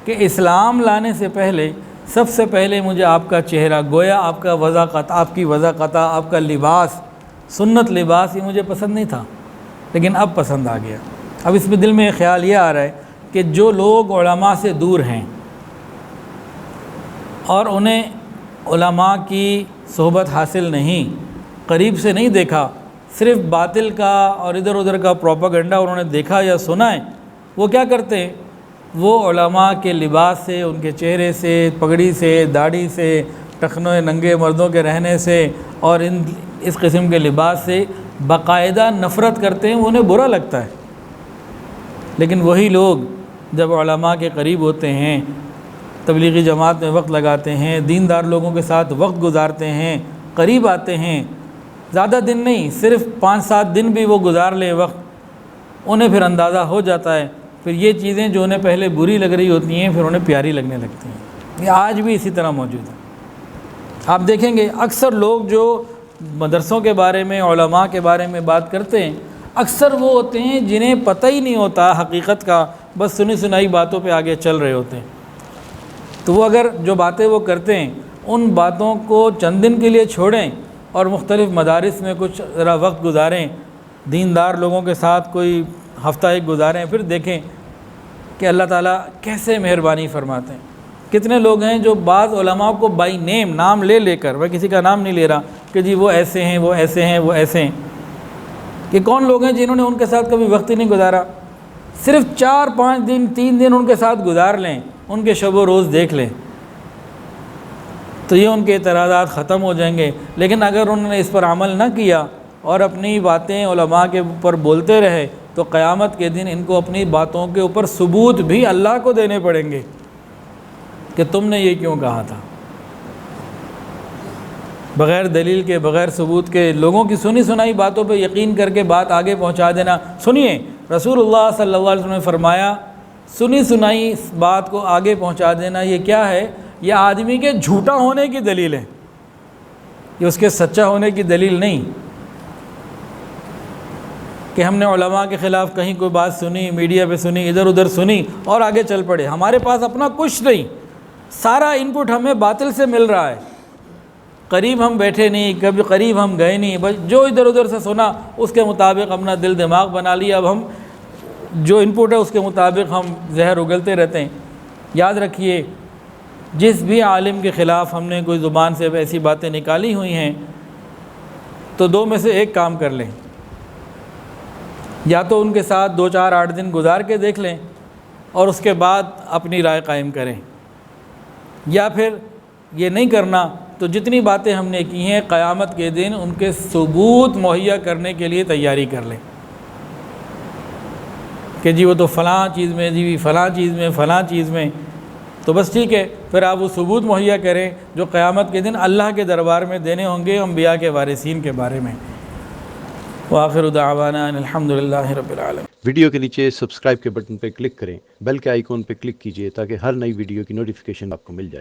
کہ اسلام لانے سے پہلے سب سے پہلے مجھے آپ کا چہرہ، گویا آپ کا وضاقت، آپ کی وضاقت، آپ کا لباس، سنت لباس، یہ مجھے پسند نہیں تھا، لیکن اب پسند آ گیا۔ اب اس میں دل میں خیال یہ آ رہا ہے کہ جو لوگ علماء سے دور ہیں اور انہیں علماء کی صحبت حاصل نہیں، قریب سے نہیں دیکھا، صرف باطل کا اور ادھر ادھر کا پروپیگنڈا انہوں نے دیکھا یا سنا ہے، وہ کیا کرتے ہیں؟ وہ علماء کے لباس سے، ان کے چہرے سے، پگڑی سے، داڑھی سے، ٹخنوں ننگے مردوں کے رہنے سے اور اس قسم کے لباس سے باقاعدہ نفرت کرتے ہیں، انہیں برا لگتا ہے۔ لیکن وہی لوگ جب علماء کے قریب ہوتے ہیں، تبلیغی جماعت میں وقت لگاتے ہیں، دیندار لوگوں کے ساتھ وقت گزارتے ہیں، قریب آتے ہیں، زیادہ دن نہیں، صرف 5-7 دن بھی وہ گزار لے وقت، انہیں پھر اندازہ ہو جاتا ہے، پھر یہ چیزیں جو انہیں پہلے بری لگ رہی ہوتی ہیں پھر انہیں پیاری لگنے لگتی ہیں۔ یہ آج بھی اسی طرح موجود ہے۔ آپ دیکھیں گے اکثر لوگ جو مدرسوں کے بارے میں، علماء کے بارے میں بات کرتے ہیں، اکثر وہ ہوتے ہیں جنہیں پتہ ہی نہیں ہوتا حقیقت کا، بس سنی سنائی باتوں پہ آگے چل رہے ہوتے ہیں۔ تو وہ اگر جو باتیں وہ کرتے ہیں ان باتوں کو چند دن کے لیے چھوڑیں اور مختلف مدارس میں کچھ ذرا وقت گزاریں، دیندار لوگوں کے ساتھ کوئی ہفتہ ایک گزاریں، پھر دیکھیں کہ اللہ تعالیٰ کیسے مہربانی فرماتے ہیں۔ کتنے لوگ ہیں جو بعض علماء کو بائی نیم، نام لے لے کر، میں کسی کا نام نہیں لے رہا کہ جی وہ ایسے ہیں، وہ ایسے ہیں، وہ ایسے ہیں، کہ کون لوگ ہیں جنہوں نے ان کے ساتھ کبھی وقت ہی نہیں گزارا، صرف 4-5 دن 3 دن ان کے ساتھ گزار لیں، ان کے شب و روز دیکھ لیں تو یہ ان کے اعتراضات ختم ہو جائیں گے۔ لیکن اگر انہوں نے اس پر عمل نہ کیا اور اپنی باتیں علماء کے اوپر بولتے رہے تو قیامت کے دن ان کو اپنی باتوں کے اوپر ثبوت بھی اللہ کو دینے پڑیں گے کہ تم نے یہ کیوں کہا تھا۔ بغیر دلیل کے، بغیر ثبوت کے لوگوں کی سنی سنائی باتوں پہ یقین کر کے بات آگے پہنچا دینا۔ سنیے، رسول اللہ صلی اللہ علیہ وسلم نے فرمایا سنی سنائی بات کو آگے پہنچا دینا یہ کیا ہے؟ یہ آدمی کے جھوٹا ہونے کی دلیل ہے، یہ اس کے سچا ہونے کی دلیل نہیں کہ ہم نے علماء کے خلاف کہیں کوئی بات سنی، میڈیا پہ سنی، ادھر ادھر سنی اور آگے چل پڑے۔ ہمارے پاس اپنا کچھ نہیں، سارا انپٹ ہمیں باطل سے مل رہا ہے، قریب ہم بیٹھے نہیں، کبھی قریب ہم گئے نہیں، بس جو ادھر ادھر سے سنا اس کے مطابق اپنا دل دماغ بنا لیا۔ اب ہم جو انپٹ ہے اس کے مطابق ہم زہر اگلتے رہتے ہیں۔ یاد رکھیے، جس بھی عالم کے خلاف ہم نے کوئی زبان سے ایسی باتیں نکالی ہوئی ہیں تو دو میں سے ایک کام کر لیں، یا تو ان کے ساتھ 2 4 8 دن گزار کے دیکھ لیں اور اس کے بعد اپنی رائے قائم کریں، یا پھر یہ نہیں کرنا تو جتنی باتیں ہم نے کی ہیں قیامت کے دن ان کے ثبوت مہیا کرنے کے لیے تیاری کر لیں کہ جی وہ تو فلاں چیز میں، جی فلاں چیز میں، فلاں چیز میں، تو بس ٹھیک ہے، پھر آپ وہ ثبوت مہیا کریں جو قیامت کے دن اللہ کے دربار میں دینے ہوں گے انبیاء کے وارثین کے بارے میں۔ وآخر دعوانا ان الحمدللہ رب العالمین۔ ویڈیو کے نیچے سبسکرائب کے بٹن پہ کلک کریں، بیل کے آئیکن پہ کلک کیجئے تاکہ ہر نئی ویڈیو کی نوٹیفیکیشن آپ کو مل جائے۔